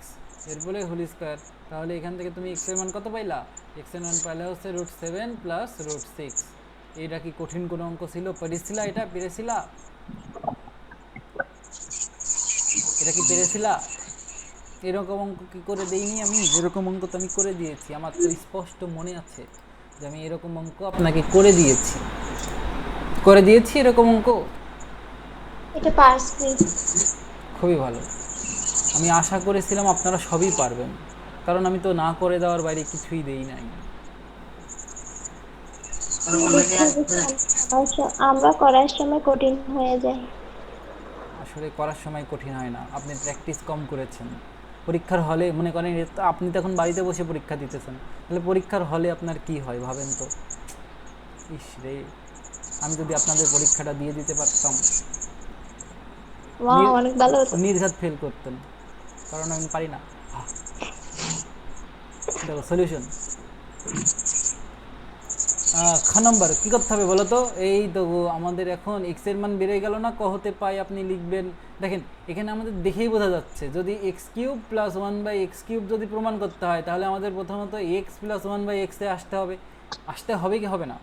এরপরে হোল স্কোয়ার। তাহলে এখান থেকে তুমি এক্স এর মান কত পাইলা, এক্স এর মান পাইলে হচ্ছে √7 প্লাস √6। এটা কি কঠিন কোনো অঙ্ক ছিল? পেরেছিলা? এটা কি পেরেছিলা? এরকম অঙ্ক কি করে দেইনি আমি? এরকম অঙ্ক তো আমি করে দিয়েছি, আমার তো স্পষ্ট মনে আছে যে আমি এরকম অঙ্ক আপনাকে করে দিয়েছি এরকম অঙ্ক। এটা পারছি। খুবই ভালো। আমি আশা করেছিলাম আপনারা সবই পারবেন, কারণ আমি তো না করে দেওয়ার বাইরে কিছুই দেই নাই। বুঝছি বুঝছি। আমরা করার সময় কঠিন হয়ে যায়। আসলে করার সময় কঠিন হয় না, আপনি প্র্যাকটিস কম করেছেন। পরীক্ষার হলে মনে করেন আপনি তো এখন বাড়িতে বসে পরীক্ষা দিতেছেন, তাহলে পরীক্ষার হলে আপনার কি হয় ভাবেন তো। ইস রে, আমি যদি আপনাদের পরীক্ষাটা দিয়ে দিতে পারতাম, ওয়াও, অনেক ভালো হতো। নির্ঘাত ফেল করতেন, কারণ আমি পারি না। দেখো সলিউশন খ নম্বর কী করতে হবে বলো তো। এই তো আমাদের এখন এক্স এর মান বেড়ে গেল না, ক হতে পাই আপনি লিখবেন। দেখেন এখানে আমাদের দেখেই বোঝা যাচ্ছে, যদি এক্স কিউব প্লাস 1/x³ যদি প্রমাণ করতে হয় তাহলে আমাদের প্রথমত এক্স প্লাস 1/x এ আসতে হবে কি হবে না?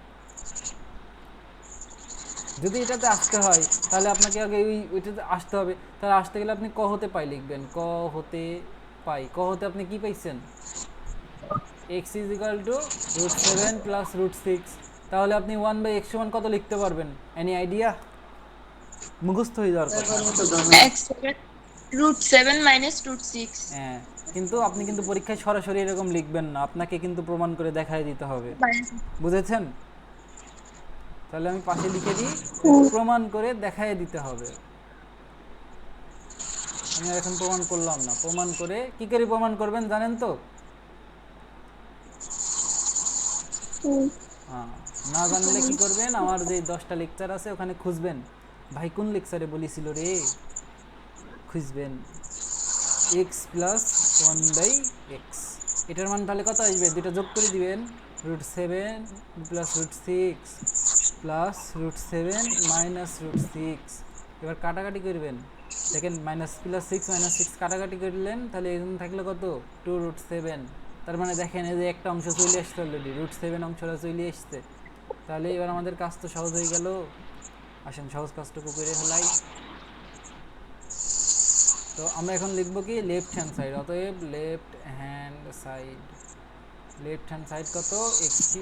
যদি এটাতে আসতে হয় তাহলে আপনাকে আগে ওইটাতে আসতে হবে। তাহলে আসতে গেলে আপনি ক হতে পাই লিখবেন। ক হতে আপনি কি পাইছেন, x is equal to √7 plus √6। তাহলে আপনি 1/x সমান কত লিখতে পারবেন? Any idea? মুখস্থ হয়ে যাওয়ার কথা। √7 মাইনাস √6। হ্যাঁ, কিন্তু আপনি কিন্তু পরীক্ষায় সরাসরি এরকম লিখবেন না, আপনাকে কিন্তু প্রমাণ করে দেখাই দিতে হবে। বুঝেছেন? তাহলে আমি পাশে লিখে দিই, প্রমাণ করে দেখাই দিতে হবে। আমি আর এখন প্রমাণ করলাম না, প্রমাণ করে কি করে প্রমাণ করবেন জানেন তো? না জানলে কি করবেন, আমার যে 10টা লেকচার আছে ওখানে খুঁজবেন, ভাই কোন লেকচারে বলেছিল রে, খুঁজবেন এক্স প্লাস 1/x। এটার মান তাহলে কত আসবে, দুটো যোগ করে দিবেন, √7 প্লাস √6 প্লাস √7 মাইনাস √6। এবার কাটাকাটি করবেন, দেখেন -+6 কাটাকাটি করলেন, তাহলে এখানে থাকলো কত, 2√7। তার মানে দেখেন এই যে একটা অংশ চলে আসছে অলরেডি, √7 অংশটা চলে আসছে। তাহলে এবার আমাদের কাজ তো সহজ হয়ে গেল। আসেন সহজ কাজটুকু করে ফেলাই। তো আমরা এখন লিখব কি, লেফট হ্যান্ড সাইড। অতএব লেফট হ্যান্ড সাইড কত, x³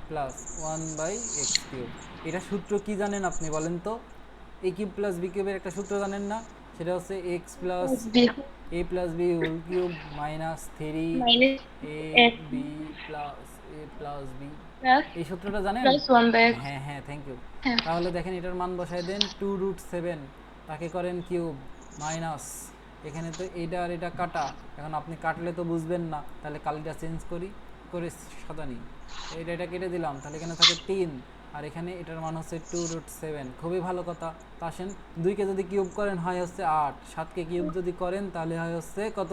প্লাস 1/x³। এটা সূত্র কি জানেন আপনি বলেন তো? a³ প্লাস b³ এর একটা সূত্র জানেন না? সেটা হচ্ছে x plus a plus b whole cube minus 3ab plus a plus b। Plus এই সূত্রটা জানেন? Plus 1/x। হ্যাঁ হ্যাঁ, থ্যাংক ইউ। হ্যাঁ, তাহলে দেখেন এটার মান বসাই দেন 2√7, তাকে করেন কিউব মাইনাস, এখানে তো এইটা আর এটা কাটা, এখন আপনি কাটলে তো বুঝবেন না, তাহলে কালিটা চেঞ্জ করি, করে সাদা নিই, এইটা এটা কেটে দিলাম, তাহলে এখানে থাকে 3, আর এখানে এটার মান হচ্ছে 2√7। খুবই ভালো কথা। তা আসেন 2কে যদি কিউব করেন হয় হচ্ছে 8, 7কে কিউব যদি করেন তাহলে হয় হচ্ছে কত,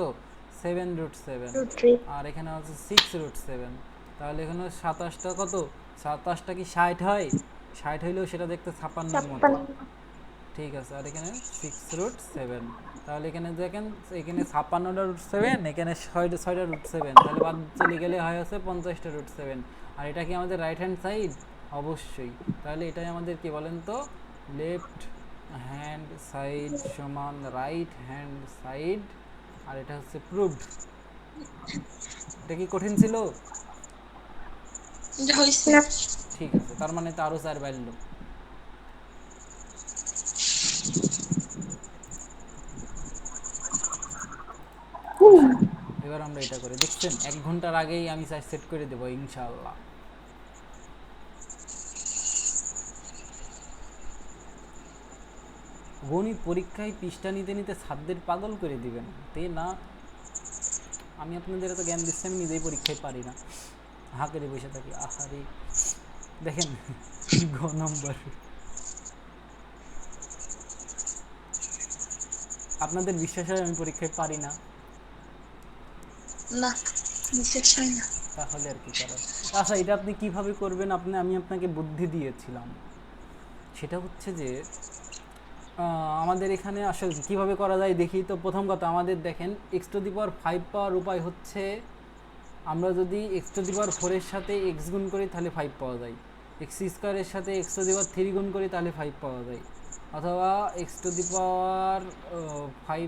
7√7, √3 আর এখানে হচ্ছে 6√7, তাহলে এখানে 27টা কত, 27টা কি 60 হয়? 60 হইলেও সেটা দেখতে 56-র মতো। 56 ঠিক আছে, আর এখানে 6√7, তাহলে এখানে দেখেন এখানে 56টা √7, এখানে 6টা √7, তাহলে বাদ চলে গেলে হয় হচ্ছে 50টা √7। আর এটা কি আমাদের রাইট হ্যান্ড সাইড? অবশ্যই। তাহলে এটাই আমাদের কি বলেন তো, লেফট হ্যান্ড সাইড সমান রাইট হ্যান্ড সাইড, আর এটা হচ্ছে প্রুভড। এটা কি কঠিন ছিল? এটা হয়েছে। না ঠিক আছে, তার মানে তো আরও 4 বাড়লো। আসেন এবার আমরা এটা করে দেখছেন, 1 ঘন্টার আগেই আমি চার্জ সেট করে দেবো ইনশাআল্লাহ। গণিত পরীক্ষায় পৃষ্ঠা নিতে নিতে ছাদদের পাগল করে দিবেন, তে না আমি আপনাদের এত জ্ঞান দিচ্ছি, আমি নিজেই পরীক্ষায় পারি না, হাঁকেরে বসে থাকি। আহারে দেখেন গ নম্বর, আপনাদের বিশ্বাস হয় আমি পরীক্ষায় পারি না? না, বিশ্বাস হয় না। তাহলে আর কি করার। আচ্ছা, এটা আপনি কিভাবে করবেন, আমি আপনাকে বুদ্ধি দিয়েছিলাম, সেটা হচ্ছে যে আমাদের এখানে আসলে কীভাবে করা যায় দেখি তো। প্রথম কথা, আমাদের দেখেন x⁵ পাওয়ার উপায় হচ্ছে, আমরা যদি x⁴ এর সাথে x গুণ করি তাহলে 5 পাওয়া যায়, x² এর সাথে x⁵ গুণ করি তাহলে 5 পাওয়া যায়, অথবা x⁵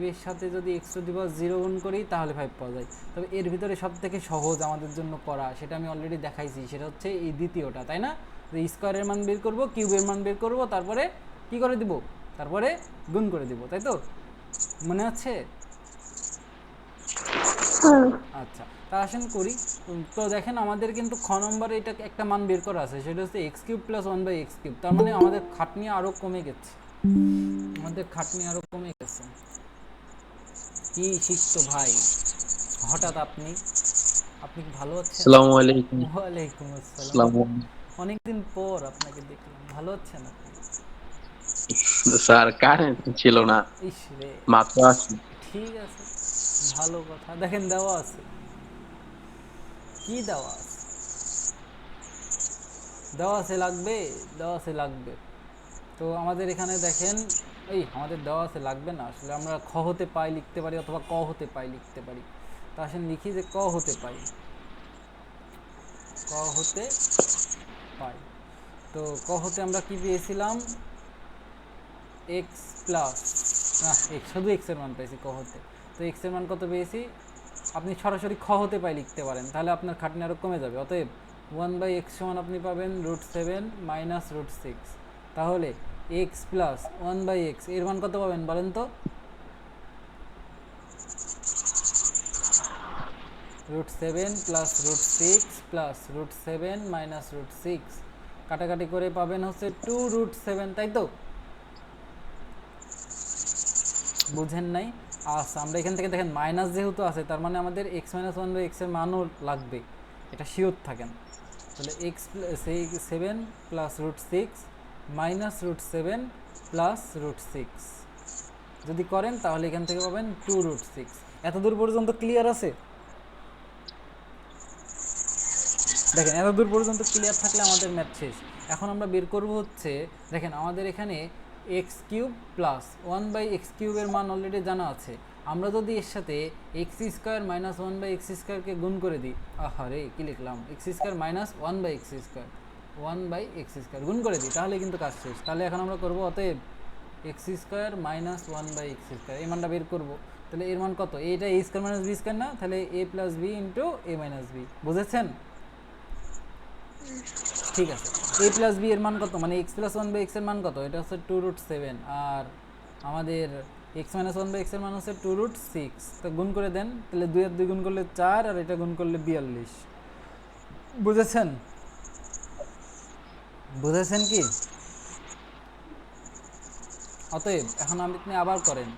এর সাথে যদি x⁴ গুণ করি তাহলে 5 পাওয়া যায়। তবে এর ভিতরে সব থেকে সহজ আমাদের জন্য করা, সেটা আমি অলরেডি দেখাইছি, সেটা হচ্ছে এই দ্বিতীয়টা, তাই না? যে স্কোয়ারের মান বের করব, কিউবের মান বের করব, তারপরে কি করে দিব, তারপরে গুণ করে দিব, তাই তো? মনে আছে? আচ্ছা, তা আসেন করি। তো দেখেন আমাদের কিন্তু খ নম্বরে এটা একটা মান বের করা আছে, সেটা হচ্ছে x³ + 1/x³, তার মানে আমাদের খাটনি আরও কমে গেছে, কি শিখতো ভাই হঠাৎ আপনি, আপনি কি ভালো আছেন? আসসালামু আলাইকুম। ওয়ালাইকুম আসসালাম, আসসালামু আলাইকুম। অনেকদিন পর আপনাকে দেখলাম, ভালো আছেন আপনি? স্যার কারেন্ট ছিল না, ইস রে, মাত্র আসি। ঠিক আছে, ভালো কথা। দেখেন দেওয়া আছে, কি দেওয়া আছে, দেওয়া আছে লাগবে, দেওয়া আছে লাগবে। তো আমাদের এখানে দেখেন, এই আমাদের দেওয়া আছে লাগবে না, আসলে আমরা খ হতে পাই লিখতে পারি, অথবা ক হতে পাই লিখতে পারি। তো আসলে লিখি যে ক হতে পাই, ক হতে পাই। তো ক হতে আমরা কি পেয়েছিলাম, এক্স প্লাস, না শুধু এক্সের মান পেয়েছি ক হতে। তো এক্সের মান কত পেয়েছি, আপনি সরাসরি খ হতে পাই লিখতে পারেন, তাহলে আপনার খাটনি আরও কমে যাবে। অতএব 1/x সমান আপনি পাবেন √7 মাইনাস √6, তাহলে এক্স প্লাস 1/x এর মান কত পাবেন বলেন তো, √7 প্লাস √6 প্লাস √7 মাইনাস √6, কাটাকাটি করে পাবেন হচ্ছে 2√7, তাই তো? বুঝেন নাই? আচ্ছা, আমরা এখান থেকে দেখেন মাইনাস যেহেতু আছে, তার মানে আমাদের x-1/x এর মানও লাগবে, এটা শিওর থাকেন। তাহলে x7 প্লাস √6 মাইনাস √7 প্লাস √6 যদি করেন তাহলে এখান থেকে পাবেন 2√6। এতদূর পর্যন্ত ক্লিয়ার আছে? দেখেন এতদূর পর্যন্ত ক্লিয়ার থাকলে আমাদের ম্যাথ শেষ। এখন আমরা বের করব হচ্ছে, দেখেন আমাদের এখানে x³ প্লাস 1/x³ এর মান অলরেডি জানা আছে, আমরা যদি এর সাথে x² মাইনাস 1/x² গুণ করে দিই, আহারে কি লিখলাম, x² মাইনাস 1/x² গুণ করে দিই, তাহলে কিন্তু কাজ শেষ। তাহলে এখন আমরা করব, অতএব x² মাইনাস 1/x², এই মানটা বের করব। তাহলে এর মান কত, এটা a² মাইনাস b² না, তাহলে a plus B into a minus B, বুঝেছেন? ঠিক আছে, a প্লাস বি এর মান কত, মানে x প্লাস 1/x এর মান কত, এটা হচ্ছে 2√7, আর আমাদের x মাইনাস 1/x এর মান হচ্ছে 2√6, তো গুণ করে দেন, তাহলে 2 আর 2 গুণ করলে 4, আর এটা গুণ করলে 42, বুঝেছেন? বুঝেছেন কি? অতএব এখন আপনি আবার করেন,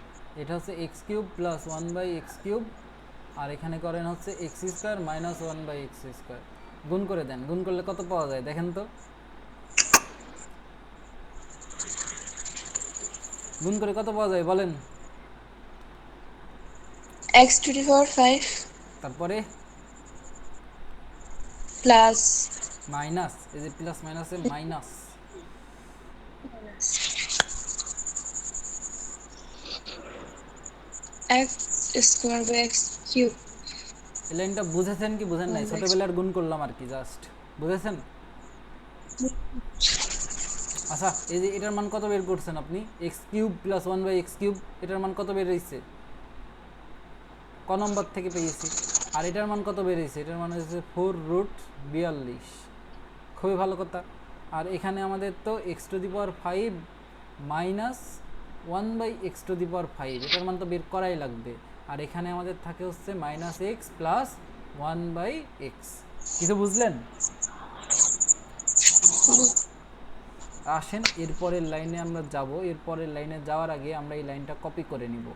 এটা হচ্ছে x cube plus one by x cube, আর এখানে করেন হচ্ছে x square minus one by x square. গুণ করে দেন, গুণ করলে কত পাওয়া যায় দেখেন তো, গুণ করে কত পাওয়া যায় বলেন। x to the power 5 তারপরে plus মাইনাস, এই যে প্লাস মাইনাসে minus, x square by x cube এই লাইনটা বুঝেছেন কি বুঝেন নাই? ছোটবেলার গুণ করলাম আর কি, জাস্ট বুঝেছেন? আচ্ছা, এই যে এটার মান কত বের করছেন আপনি? X cube plus one by x cube, এটার মান কত বের হয়েছে? ক নম্বর থেকে পেয়েছি? আর এটার মান কত বের হয়েছে? এটার মান হচ্ছে 4√42। খুবই ভালো কথা। আর এখানে আমাদের তো x to the power 5 minus one by x to the power 5, এটার মান তো বের করাই লাগবে। আর এখানে আমাদের থাকে হচ্ছে minus x plus one by x. কিছু বুঝলেন? আসেন এরপরের লাইনে আমরা যাব। এরপরের লাইনে যাওয়ার আগে আমরা এই লাইনটা কপি করে নিব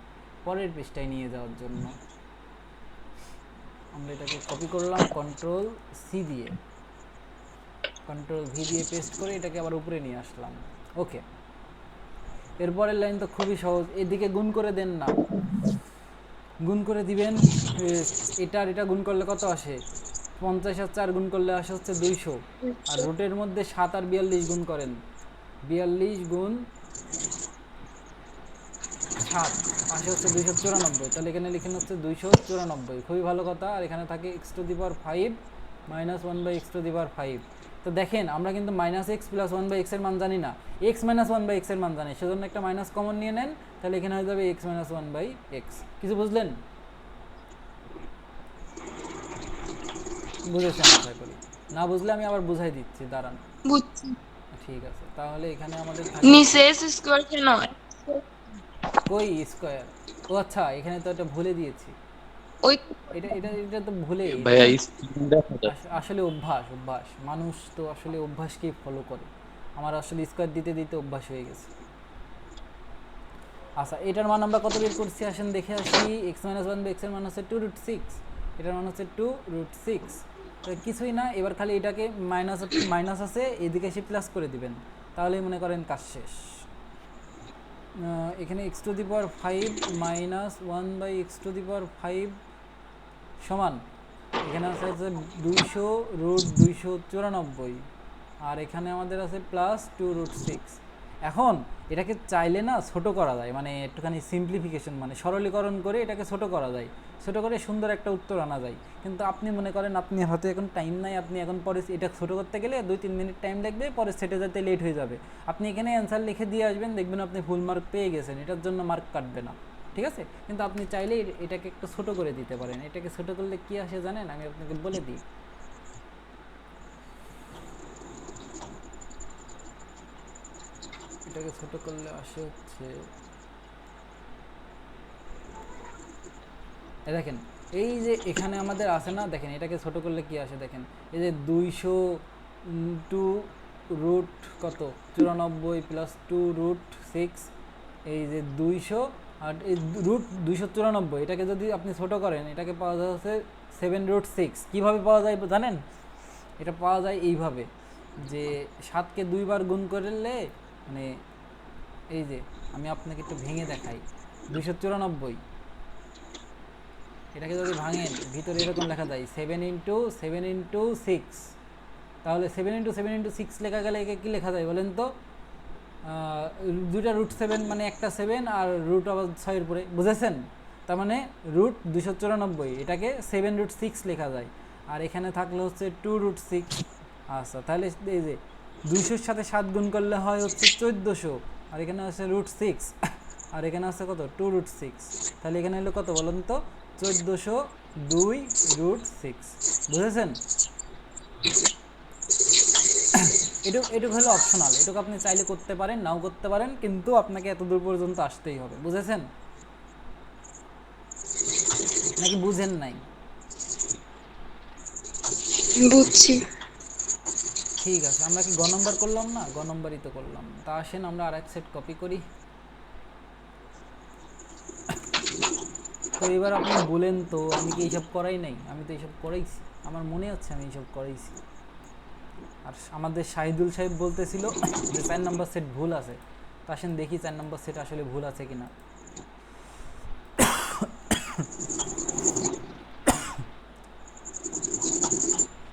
পরের পৃষ্ঠায় নিয়ে যাওয়ার জন্য। আমরা এটাকে কপি করলাম কন্ট্রোল সি দিয়ে, কন্ট্রোল ভি দিয়ে পেস্ট করে এটাকে আবার উপরে নিয়ে আসলাম। ওকে, এরপরের লাইন তো খুবই সহজ, এদিকে গুণ করে দেন না, গুণ করে দিবেন। এটা আর এটা গুণ করলে কত আসে? 50 আর 4 গুণ করলে আসে হচ্ছে 200। আর রুটের মধ্যে 7 আর 42 গুণ করেন, 42 গুণ 7 আসে হচ্ছে 294। তাহলে এখানে লিখেন হচ্ছে 294। খুবই ভালো কথা। আর এখানে থাকে x to the power 5 minus one by x to the power 5। তো দেখেন আমরা কিন্তু minus x plus one by এক্সের মান জানি না, এক্স মাইনাস ওয়ান বাই এক্সের মান জানি, সেজন্য একটা মাইনাস কমন নিয়ে নেন, তাহলে এখানে হয়ে যাবে x minus one by x. কিছু বুঝলেন? বুঝেছেন আশা করি। না বুঝলে আমি আবার বুঝাই দিচ্ছি, দাঁড়ান। বুঝছি। ঠিক আছে, তাহলে এখানে আমাদের থাকে নিচে s স্কয়ার কেন? কই স্কোয়ার? ও আচ্ছা, এখানে তো এটা ভুলে দিয়েছি। ওই এটা এটা এটা তো ভুলে, ভাইয়া স্ক্রিন দেখা যাচ্ছে। আসলে অভ্যাস, অভ্যাস মানুষ তো আসলে অভ্যাসকেই ফলো করে। আমার আসলে স্কোয়ার দিতে দিতে অভ্যাস হয়ে গেছে। আচ্ছা, এটার মান আমরা কত বের করছি আসেন দেখে আসি। এক্স মাইনাস ওয়ান বাই এক্সের মান হচ্ছে 2√6, এটার মান হচ্ছে 2√6। তো কিছুই না, এবার খালি এটাকে মাইনাস মাইনাস আছে এদিকে এসে প্লাস করে দিবেন, তাহলেই মনে করেন কাজ শেষ। এখানে x to the power 5 minus one by x to the power 5 সমান, এখানে আছে হচ্ছে 200√294, আর এখানে আমাদের আছে প্লাস 2√6। এখন এটাকে চাইলে না ছোট করা যায়, মানে একটুখানি সিম্পলিফিকেশন মানে সরলীকরণ করে এটাকে ছোট করা যায়, ছোট করে সুন্দর একটা উত্তর আনা যায়। কিন্তু আপনি মনে করেন আপনি হয়তো এখন টাইম নাই, আপনি এখন পরে এটা ছোট করতে গেলে 2-3 মিনিট টাইম লাগবে, পরে সেটে যেতে লেট হয়ে যাবে। আপনি এখানে অ্যান্সার লিখে দিয়ে আসবেন, দেখবেন আপনি ফুল মার্ক পেয়ে গেছেন, এটার জন্য মার্ক কাটবে না, ঠিক আছে? কিন্তু আপনি চাইলে এটাকে একটু ছোট করে দিতে পারেন। এটাকে ছোট করলে কি আসে জানেন? আমি আপনাকে বলে দিই। এটাকে ছোট করলে আসে হচ্ছে, দেখেন এই যে এখানে আমাদের আসে না, দেখেন এটাকে ছোট করলে কি আসে দেখেন, এই যে 200 রুট কত 94 প্লাস 2√6, এই যে 200 আর এই √294, এটাকে যদি আপনি ছোট করেন এটাকে পাওয়া যায় হচ্ছে 7√6। কীভাবে পাওয়া যায় জানেন? এটা পাওয়া যায় এইভাবে, যে 7কে 2বার গুণ করলে, মানে এই যে আমি আপনাকে একটু ভেঙে দেখাই, 294 এটাকে যদি ভাঙেন ভিতরে এরকম লেখা যায় 7 × 7 × 6, তাহলে 7 × 7 × 6 লেখা গেলে একে কী লেখা যায় বলেন তো? দুইটা √7 মানে একটা 7 আর রুট আবার 6-এর উপরে, বুঝেছেন? তার মানে √294 এটাকে 7√6 লেখা যায়। আর এখানে থাকলে হচ্ছে 2√6। আচ্ছা, তাহলে এই যে 200-র সাথে 7 গুণ করলে হয় হচ্ছে 1400, আর এখানে আছে √6, আর এখানে আছে কত 2√6, তাহলে এখানে হলো কত বলুন তো? 1402√6। বুঝেছেন? এটুকু হলো অপশনাল, এটুকু আপনি চাইলে করতে পারেন, নাও করতে পারেন, কিন্তু আপনাকে এত দূর পর্যন্ত আসতেই হবে। বুঝেছেন নাকি বুঝেন নাই? বুঝছি। ঠিক ঠিক আছে, আমরা কি গ নম্বর করলাম না? গ নম্বরই তো করলাম। তা আসেন আমরা আরেক সেট কপি করি। তো এবার আপনি বলেন তো আমি কি এইসব করাই নাই? আমি তো এইসব করাইছি, আমার মনে হচ্ছে আমি এইসব করাইছি। আর আমাদের শাহিদুল সাহেব বলতেছিল যে 4 নম্বর সেট ভুল আছে। তো আসেন দেখি 4 নম্বর সেট আসলে ভুল আছে কিনা।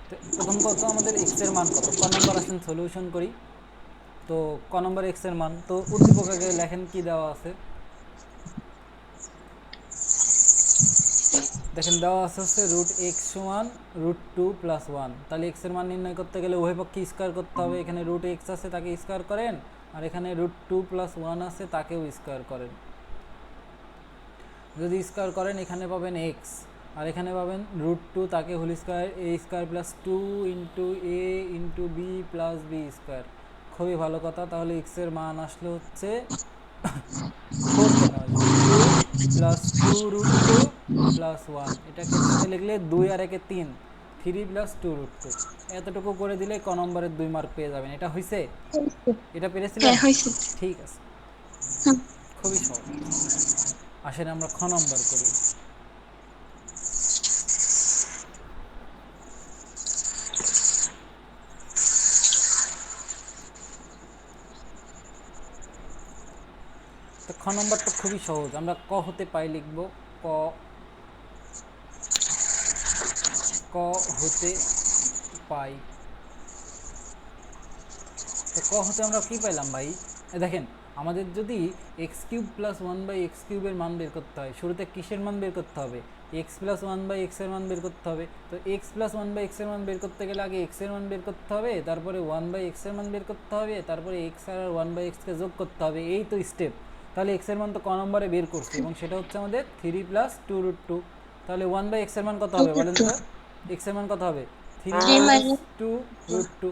তো প্রথম কত আমাদের এক্স এর মান কত? ক নম্বর আসেন সলিউশন করি। তো ক নম্বর এক্স এর মান, তো উদ্দীপক আগে লেখেন কি দেওয়া আছে। দেখেন দেওয়া আছে হচ্ছে √x=√2+1। তাহলে এক্স এর মান নির্ণয় করতে গেলে উভয় পক্ষে স্কোয়ার করতে হবে। এখানে √x আছে তাকে স্কোয়ার করেন, আর এখানে √2+1 আছে তাকেও স্কোয়ার করেন। যদি স্কোয়ার করেন এখানে পাবেন এক্স, আর এখানে পাবেন √2 তাকে whole square a² + 2 × a × b + b²। খুবই ভালো কথা। তাহলে এক্স এর মান আসলে হচ্ছে 4 কেন আসবে 2 + 2√2+1। এটা ক্ষেত্রে লিখলে 2 আর 1 3, 3 + 2√2। এতটুকু করে দিলে ক নম্বরের 2 মার্ক পেয়ে যাবেন। এটা হয়েছে? এটা পেরেছিলেন? হ্যাঁ হয়েছে। ঠিক আছে, হুম, খুবই সহজ। আসেন আমরা খ নম্বর করি। তো খ নম্বর তো খুবই সহজ, আমরা ক হতে পাই লিখব। ক ক হতে পাই। তো ক হতে আমরা কি পাইলাম ভাই? দেখেন আমাদের যদি x³ + 1/x³ এর মান বের করতে হয়, শুরুতে কিসের মান বের করতে হবে? x+1/x এর মান বের করতে হবে। তো x+1/x এর মান বের করতে গেলে আগে x এর মান বের করতে হবে, তারপরে 1/x এর মান বের করতে হবে, তারপরে x আর 1/x কে যোগ করতে হবে। এই তো স্টেপ। তাহলে x এর মান তো ক নম্বরে বের করছি, এবং সেটা হচ্ছে আমাদের 3 + 2√2। তাহলে 1/x এর মান কত হবে বলেন তো? x এর মান কত হবে? 3 3 - 2√2,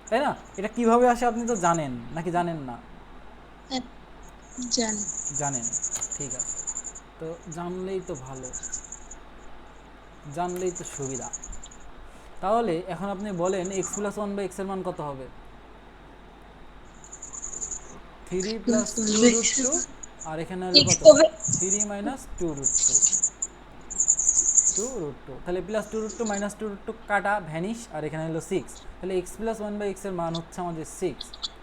তাই না? এটা কিভাবে আসে আপনি তো জানেন নাকি জানেন না? জানি। জানেন, ঠিক আছে। তো জানলেই তো ভালো, জানলেই তো সুবিধা। তাহলে এখন আপনি বলেন x+1/x এর মান কত হবে? 3 + 2√2, আর এখানে হলো x কত? হবে 3 - 2√2, 2√2। তাহলে +2√2 - 2√2 কাটা ভ্যানিশ, আর এখানে হলো 6। তাহলে x+1/x এর মান হচ্ছে আমাদের 6।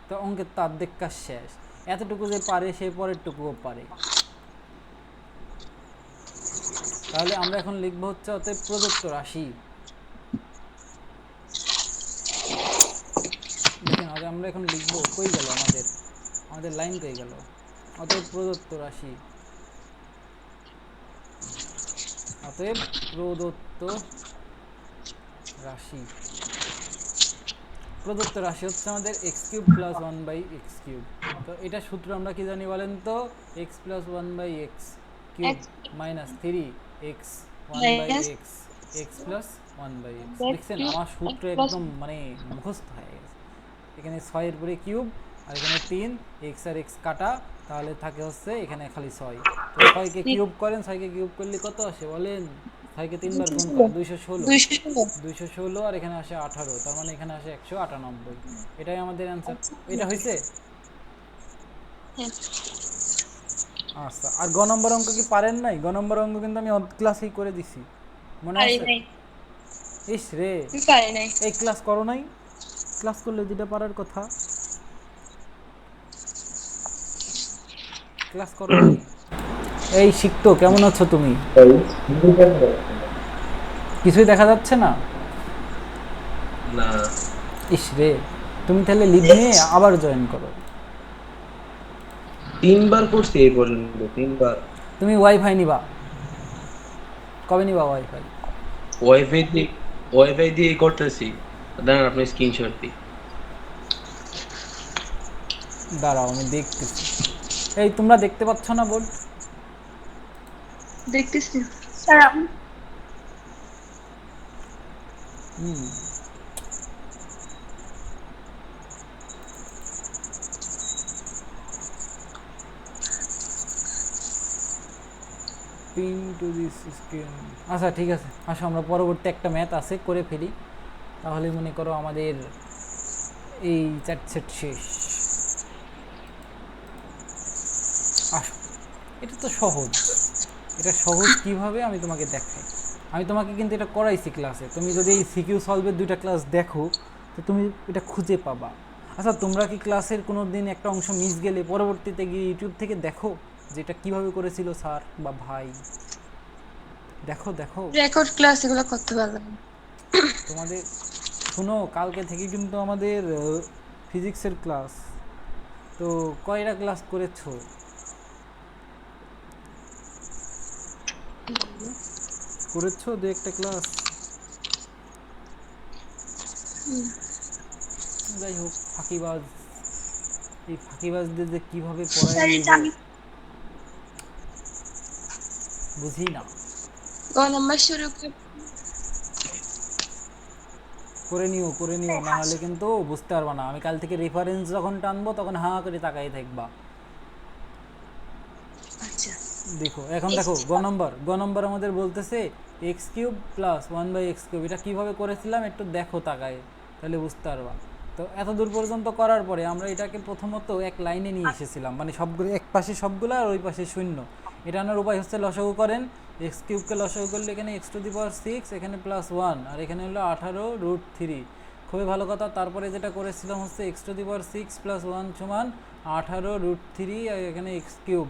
তো অঙ্কের তো অর্ধেক কাজ শেষ। এতটুকু যে পারে সে পরের টুকুও পারে। তাহলে আমরা এখন লিখব হচ্ছে অতএব প্রদত্ত রাশি। দেখেন আমরা এখন লিখব, কই গেল আমাদের আমাদের লাইন কই গেল? অতএব প্রদত্ত রাশি, অতএব প্রদত্ত রাশি। প্রদত্ত রাশি হচ্ছে আমাদের x³ + 1/x³। তো এটা সূত্র আমরা কি জানি বলেন তো? x + 1/x³ x - 3x minus 1/x, x + 1/x। দেখছেন 1/3 আমার x সূত্র প্লাস একদম মানে মুখস্থ হয়ে গেছে। এখানে 6 এর পরে কিউব, আর এখানে 3, x আর x কাটা, তাহলে থাকে হচ্ছে এখানে খালি 6। তো 6 কে কিউব করেন, 6 কে কিউব করলে কত আসে বলেন? 6 কে 3 বার গুণ করেন, 216। 216। 216 আর এখানে আসে 18, তার মানে এখানে আসে 198। এটাই আমাদের অ্যান্সার। এটা হয়েছে? হ্যাঁ, আচ্ছা, আর গ নম্বর অঙ্ক কি পারেন নাই? গ নম্বর অঙ্ক কিন্তু আমি ক্লাসেই করে দিছি, মনে পারি আছে? নাই। ইস রে, আমি পারি নাই। এই ক্লাস করো নাই? ক্লাস করলে যেটা পারার কথা, ক্লাস করো নাই। এই শিখতো, কেমন আছো তুমি? কিছুই দেখা যাচ্ছে না। না, ইস রে, তুমি তাহলে লিভ নিয়ে আবার জয়েন করো। 3বার করছি এই পর্যন্ত, 3বার। তুমি ওয়াইফাই নিবা? কবে নিবা ওয়াইফাই? ওয়াইফাই দিয়ে ওয়াইফাই দিয়ে করতেছি। দাঁড়ান আপনি স্ক্রিনশট দিই। দাঁড়াও আমি দেখতেছি। এই তোমরা দেখতে পাচ্ছ না বোর্ড? দেখতেছি। Sir hmm, pin to this screen. আচ্ছা ঠিক আছে, আসো আমরা পরবর্তী একটা ম্যাথ আছে করে ফেলি, তাহলে মনে করো আমাদের এই 4 সেট শেষ। আসো, এটা তো সহজ। এটা সহজ কিভাবে আমি তোমাকে দেখাই। আমি তোমাকে কিন্তু এটা করাইছি ক্লাসে। তুমি যদি এই সিকিউ সলভের 2টা ক্লাস দেখো তো তুমি এটা খুঁজে পাবা। আচ্ছা, তোমরা কি ক্লাসের কোনো দিন একটা অংশ মিস গেলে পরবর্তীতে গিয়ে ইউটিউব থেকে দেখো যে এটা কীভাবে করেছিল স্যার বা ভাই? দেখো দেখো। রেকর্ড ক্লাস এগুলো করতে পারলাম না। তোমাদের শোনো, কালকে থেকে কিন্তু আমাদের ফিজিক্সের ক্লাস। তো কয়টা ক্লাস করেছো? করেছো 2-1টা ক্লাস? যাই হোক, ফাঁকিবাজ। এই ফাঁকিবাজদের যে কীভাবে পড়ায় স্যার নিব এটা আমি বুঝি না। ক নাম্বার শুরু করে নিও, না হলে কিন্তু বুঝতে পারবা না। আমি কাল থেকে রেফারেন্স যখন টানবো তখন হাঁ করে তাকাই থাকবা। আচ্ছা দেখো এখন, দেখো গ নম্বর আমাদের বলতেছে x cube plus 1/x cube. এটা কীভাবে করেছিলাম একটু দেখো তাকায়, তাহলে বুঝতে পারবা। তো এত দূর পর্যন্ত করার পরে আমরা এটাকে প্রথমত এক লাইনে নিয়ে এসেছিলাম, মানে সবগুলো এক পাশে সবগুলো আর ওই পাশে শূন্য। এটা আনার উপায় হচ্ছে লসাগু করেন। এক্স কিউবকে লসাগু করলে এখানে x⁻6, এখানে +1, আর এখানে হলো 18√3। খুবই ভালো কথা। তারপরে যেটা করেছিলাম হচ্ছে x⁻6 + 1 = 18√3, আর এখানে এক্স কিউব।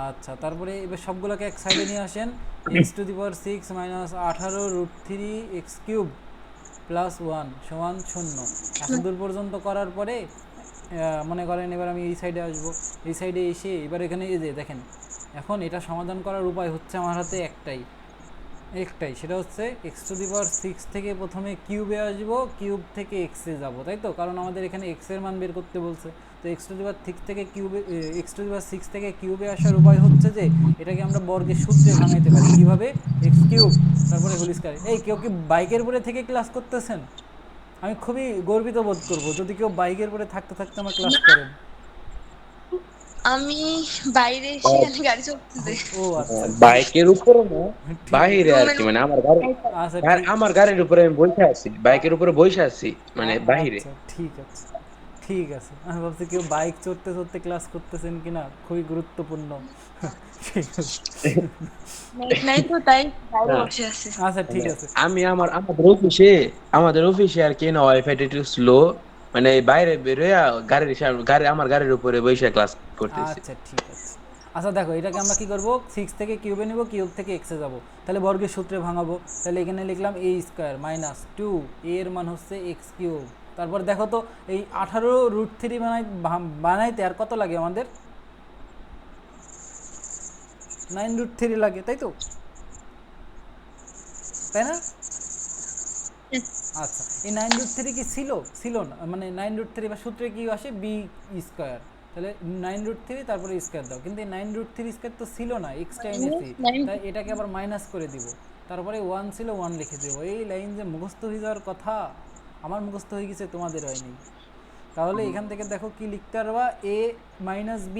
আচ্ছা, তারপরে এবার সবগুলোকে এক সাইডে নিয়ে আসেন। x⁻6 - 18√3 x³ +1 = 0। এত দূর পর্যন্ত করার পরে মনে করেন এবার আমি এই সাইডে আসবো। এই সাইডে এসে এবার এখানে এই যে দেখেন, এখন এটা সমাধান করার উপায় হচ্ছে আমার হাতে একটাই, সেটা হচ্ছে x⁻6 থেকে প্রথমে কিউবে আসবো, কিউব থেকে এক্সে যাব, তাই তো? কারণ আমাদের এখানে এক্সের মান বের করতে বলছে। তো x⁻6 থেকে কিউবে, x⁻6 থেকে কিউবে আসার উপায় হচ্ছে যে এটাকে আমরা বর্গের সূত্রে ভাঙাইতে পারি। কিভাবে? x³ তারপরে হোল স্কয়ার। এই কেউ কি বাইকের উপরে থেকে ক্লাস করতেছেন? আমি খুবই গর্বিত বোধ করব যদি কেউ বাইকের উপরে থাকতে থাকতে আমার ক্লাস করেন। আমি বাইরে এসে গাড়ি চলতেছে ও আচ্ছা, বাইকের উপরে না, ঠিক আছে। বাহিরে আর রুমের কি, মানে আমার গাড়ি, আচ্ছা ঠিক, আমার গাড়ির উপরে আমি বসে আছি, বাইকের উপরে বসে আছি, মানে বাহিরে। আচ্ছা ঠিক আছে, ঠিক আছে। আমি ভাবছি কেউ বাইক চড়তে চড়তে ক্লাস করতেছেন কিনা, খুবই গুরুত্বপূর্ণ। ঠিক আছে, নাই তো, তাই বাইরে না, বসে আছে। আচ্ছা ঠিক মানে আছে। আমি আমাদের অফিসে আর কি না, ওয়াইফাইটা একটু স্লো, মানে বাইরে বেরোয় আমার গাড়ির উপরে বসে ক্লাস করতেছি। আচ্ছা ঠিক আছে। আচ্ছা দেখো, এটাকে আমরা কি করব, 6 থেকে কিউবে নিব, কিউব থেকে এক্সে যাব, তাহলে বর্গের সূত্রে ভাঙাবো। তাহলে এখানে লিখলাম a² - 2, a এর মান হচ্ছে x³ তারপর দেখো তো এই 18√3 বানাইতে আর কত লাগে আমাদের? 9√3 লাগে, তাই তো? তাই না? আচ্ছা, এই 9√3 কি ছিল না, মানে 9√3 বা সূত্রে কি আসে b², তাহলে 9√3 তারপরে স্কয়ার দাও, কিন্তু এই 9√3 স্কয়ার তো ছিল না, এক্সট্রা এনেছি, তাই এটাকে আবার মাইনাস করে দিব। তারপরে 1 ছিল, 1 লিখে দেব। এই লাইন যে মুখস্থ হয়ে যাওয়ার কথা, আমার মুখস্থ হয়ে গেছে, তোমাদের হয়নি। তাহলে এখান থেকে দেখো কি লিখতে পারবা, a - b²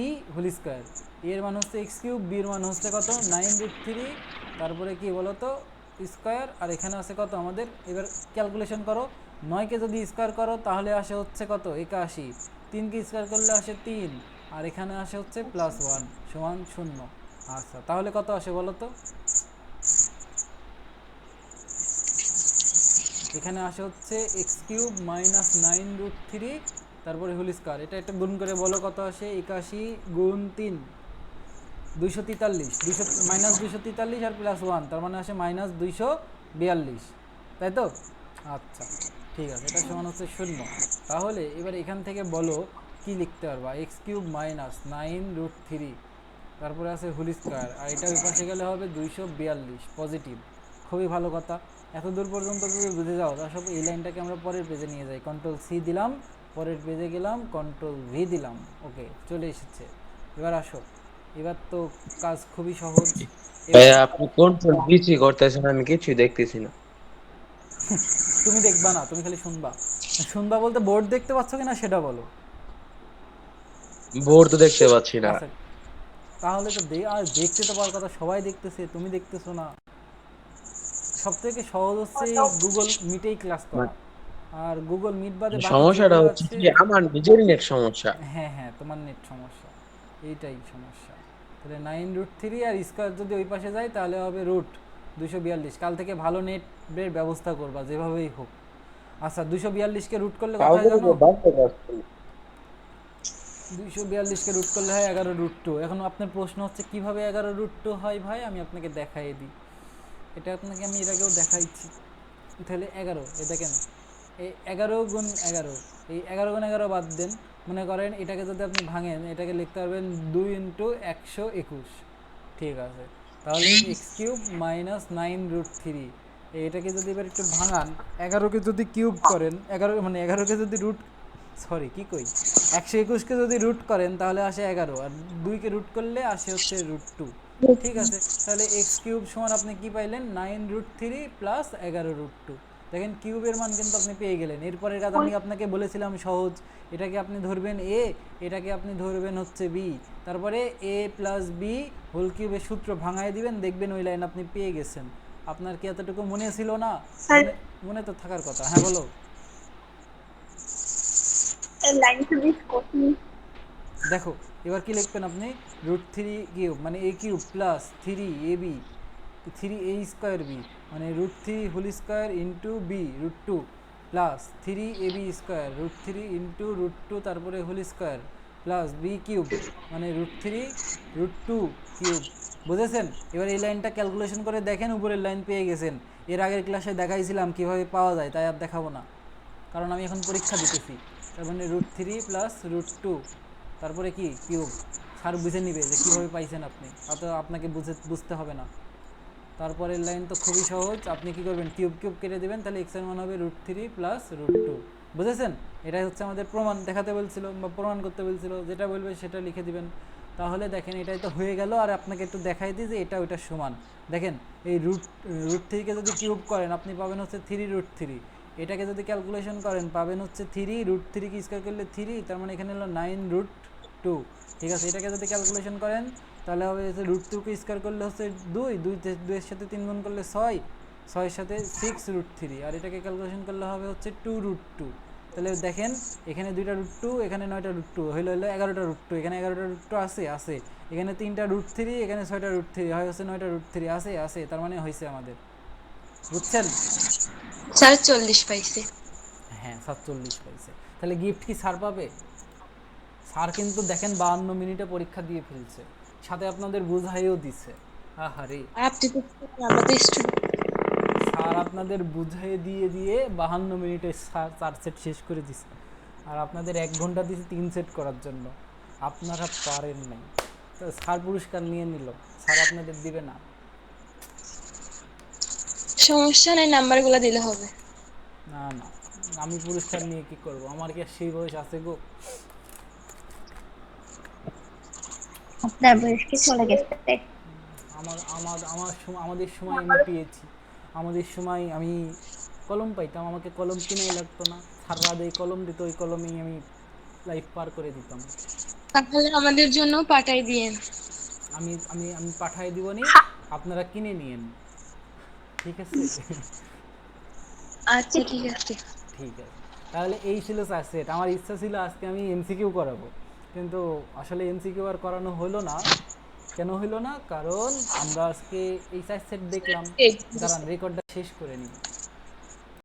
এর মান হচ্ছে x³, b এর মান হচ্ছে কত, 9√3, তারপরে কি বলো তো স্কয়ার, আর এখানে আছে কত আমাদের, এবার ক্যালকুলেশন করো। 9কে যদি স্কয়ার করো তাহলে আসে হচ্ছে কত, 81। 3কে স্কয়ার করলে আসে 3, আর এখানে আসে হচ্ছে +1 = 0। আচ্ছা, তাহলে কত আসে বলো তো? এখানে আসে হচ্ছে x³ - 9√3 তারপরে হোল স্কয়ার। এটা একটা গুণ করে বলো কত আসে। 81 × 3 243, 243 আর +1, তার মানে আসে -242, তাই তো? আচ্ছা ঠিক আছে, এটা সমান হচ্ছে 0। তাহলে এবার এখান থেকে বলো কি লিখতে পারবা, x³ - 9√3 তারপরে আছে হোল স্কয়ার, আর এটা ওই পাশে গেলে হবে 242 পজিটিভ। খুবই ভালো কথা। এত দূর পর্যন্ত যদি বুঝে যাও, তার সব এই লাইনটাকে আমরা পরের পেজে নিয়ে যাই। Ctrl+C দিলাম, পরের পেজে গেলাম, Ctrl+V দিলাম, ওকে চলে এসেছে। এবার আসো, এবার তো কাজ খুবই সহজ। আপনি Ctrl+V করতেছেন, আমি কিছুই দেখতেছি না। তুমি দেখবা না, তুমি খালি শুনবা। শুনবা বলতে বোর্ড দেখতে পাচ্ছ কিনা সেটা বলো। বোর্ড তো দেখতে পাচ্ছি না। আচ্ছা, তাহলে তো আর দেখতে তো পাওয়ার কথা, সবাই দেখতেছে, তুমি দেখতেছো না। সব থেকে সহজ হচ্ছে এই গুগল মিটেই ক্লাস করা। আর গুগল মিট বাদে বাকি সমস্যাটা যেগুলো হচ্ছে আছে, কি আমার নিজেরই নেট সমস্যা। হ্যাঁ হ্যাঁ তোমার নেট সমস্যা, এইটাই সমস্যা। তাহলে 9√3 আর স্কোয়ার যদি ওই পাশে যায় তাহলে হবে √242। কাল থেকে ভালো নেটের ব্যবস্থা করবা যেভাবেই হোক। আচ্ছা 242কে রুট করলে তাও কোথায় তো জানো? বাড়তে পারছি। 242কে রুট করলে হয় 11√2। এখন আপনার প্রশ্ন হচ্ছে কিভাবে 11√2 হয় ভাই, আমি আপনাকে দেখাই দিই। এটা আপনাকে আমি এর আগেও দেখাইছি। তাহলে 11, এ দেখেন এই 11 গুণ 11, এই 11 গুণ 11 বাদ দেন। মনে করেন এটাকে যদি আপনি ভাঙেন, এটাকে লিখতে পারবেন 2 × 121। ঠিক আছে, তাহলে x³ - 9√3। এটাকে যদি এবার একটু ভাঙান, 11কে যদি কিউব করেন, 11 মানে 11কে যদি রুট, সরি কি কই, 121কে যদি রুট করেন তাহলে আসে 11, আর 2কে রুট করলে আসে হচ্ছে √2। ঠিক আছে, তাহলে x³ সমান আপনি কি পাইলেন? 9√3 প্লাস 11√2। দেখেন কিউবের মান কিন্তু আপনি পেয়ে গেলেন। এরপরের কাজ আমি আপনাকে বলেছিলাম সহজ, এটাকে আপনি ধরবেন a, এটাকে আপনি ধরবেন হচ্ছে b, তারপরে a প্লাস বি হোল কিউবের সূত্র ভাঙায় দিবেন, দেখবেন ওই লাইন আপনি পেয়ে গেছেন। আপনার কি এতটুকু মনে ছিল না? স্যার মনে মনে তো থাকার কথা। হ্যাঁ বলো। লাইন টু দিস কঠিন। দেখো এবার কি লিখবেন আপনি? √3³ মানে a³ plus 3ab 3a² b মানে √3 whole square into B √2 plus 3ab² √3 into √2 তারপরে হোল স্কোয়ার প্লাস b³ মানে √3 √2 কিউব। বুঝেছেন? এবার এই লাইনটা ক্যালকুলেশন করে দেখেন, উপরের লাইন পেয়ে গেছেন। এর আগের ক্লাসে দেখাইছিলাম কিভাবে পাওয়া যায়, তাই আর দেখাবো না, কারণ আমি এখন পরীক্ষা দিতেছি। তার মানে √3 প্লাস √2 তারপরে কি কিউব। স্যার বুঝে নিবে যে কীভাবে পাইছেন আপনি, অত আপনাকে বুঝতে হবে না। তারপরের লাইন তো খুবই সহজ, আপনি কি করবেন? কিউব কিউব কেটে দেবেন, তাহলে এক্স এর মান হবে √3 প্লাস √2। বুঝেছেন? এটাই হচ্ছে আমাদের প্রমাণ দেখাতে বলছিল বা প্রমাণ করতে বলছিল, যেটা বলবে সেটা লিখে দিবেন। তাহলে দেখেন এটাই তো হয়ে গেল। আর আপনাকে একটু দেখাই দিই যে এটা ওইটার সমান। দেখেন এই √3কে যদি কিউব করেন আপনি পাবেন হচ্ছে 3√3, এটাকে যদি ক্যালকুলেশন করেন পাবেন হচ্ছে 3, √3 কি স্কোয়ার করলে 3, তার মানে এখানে হলো 9√2। ঠিক আছে, এটাকে যদি ক্যালকুলেশন করেন তাহলে হবে হচ্ছে √2কে স্কোয়ার করলে হচ্ছে 2 এর সাথে 3 গুণ করলে 6, 6 এর সাথে 6√3, আর এটাকে ক্যালকুলেশন করলে হবে হচ্ছে 2√2। তাহলে দেখেন এখানে 2টা √2, এখানে 9টা √2, হলো 11টা √2, এখানে 11টা √2 আছে, এখানে 3টা √3, এখানে 6টা √3, হয় হচ্ছে 9টা √3 আছে, তার মানে হয়েছে আমাদের। বুঝছেন? স্যার 40 পাইছে। হ্যাঁ 47 পাইছে। তাহলে গিফট কি স্যার পাবে? স্যার কিন্তু দেখেন 52 মিনিটে পরীক্ষা দিয়ে ফেলছে, সাথে আপনাদের বুঝাইও দিছে। আহারে, আপনি তো আমাদের স্টুডেন্ট। স্যার আপনাদের বুঝাই দিয়ে দিয়ে 52 মিনিটে স্যার 4 সেট শেষ করে দিছে, আর আপনাদের 1 ঘন্টা দিছে 3 সেট করার জন্য। আপনারা পারেন নাই, তো স্যার পুরস্কার নিয়ে নিল, স্যার আপনাদের দিবে না। সমস্যা নাই, নাম্বারগুলো দিলে হবে। না না, আমি পুরস্কার নিয়ে কি করব? আমার কি আর সেই বয়স আছে গো? আপনার বয়স কি চলে গেছে? আমাদের সময় আমি পেয়েছি। আমাদের সময় আমি কলম পাইতাম, আমাকে কলম কিনাই লাগতো না, স্যাররা যেই কলম দিত ওই কলমেই আমি লাইফ পার করে দিতাম। তাহলে আমাদের জন্য পাঠাই দিয়েন। আমি আমি আমি পাঠাই দিবনি, আপনারা কিনে নিয়েন। ঠিক আছে? আচ্ছা ঠিক আছে। ঠিক আছে, তাহলে এই ছিল সাবজেক্ট। আমার ইচ্ছা ছিল আজকে আমি এমসিকিউ করাবো, কিন্তু আসলে এমসিকিউ আর করানো হলো না। কেন হলো না? কারণ আমরা আজকে এই সাবজেক্ট দেখলাম। দাঁড়ান রেকর্ডটা শেষ করে নিই।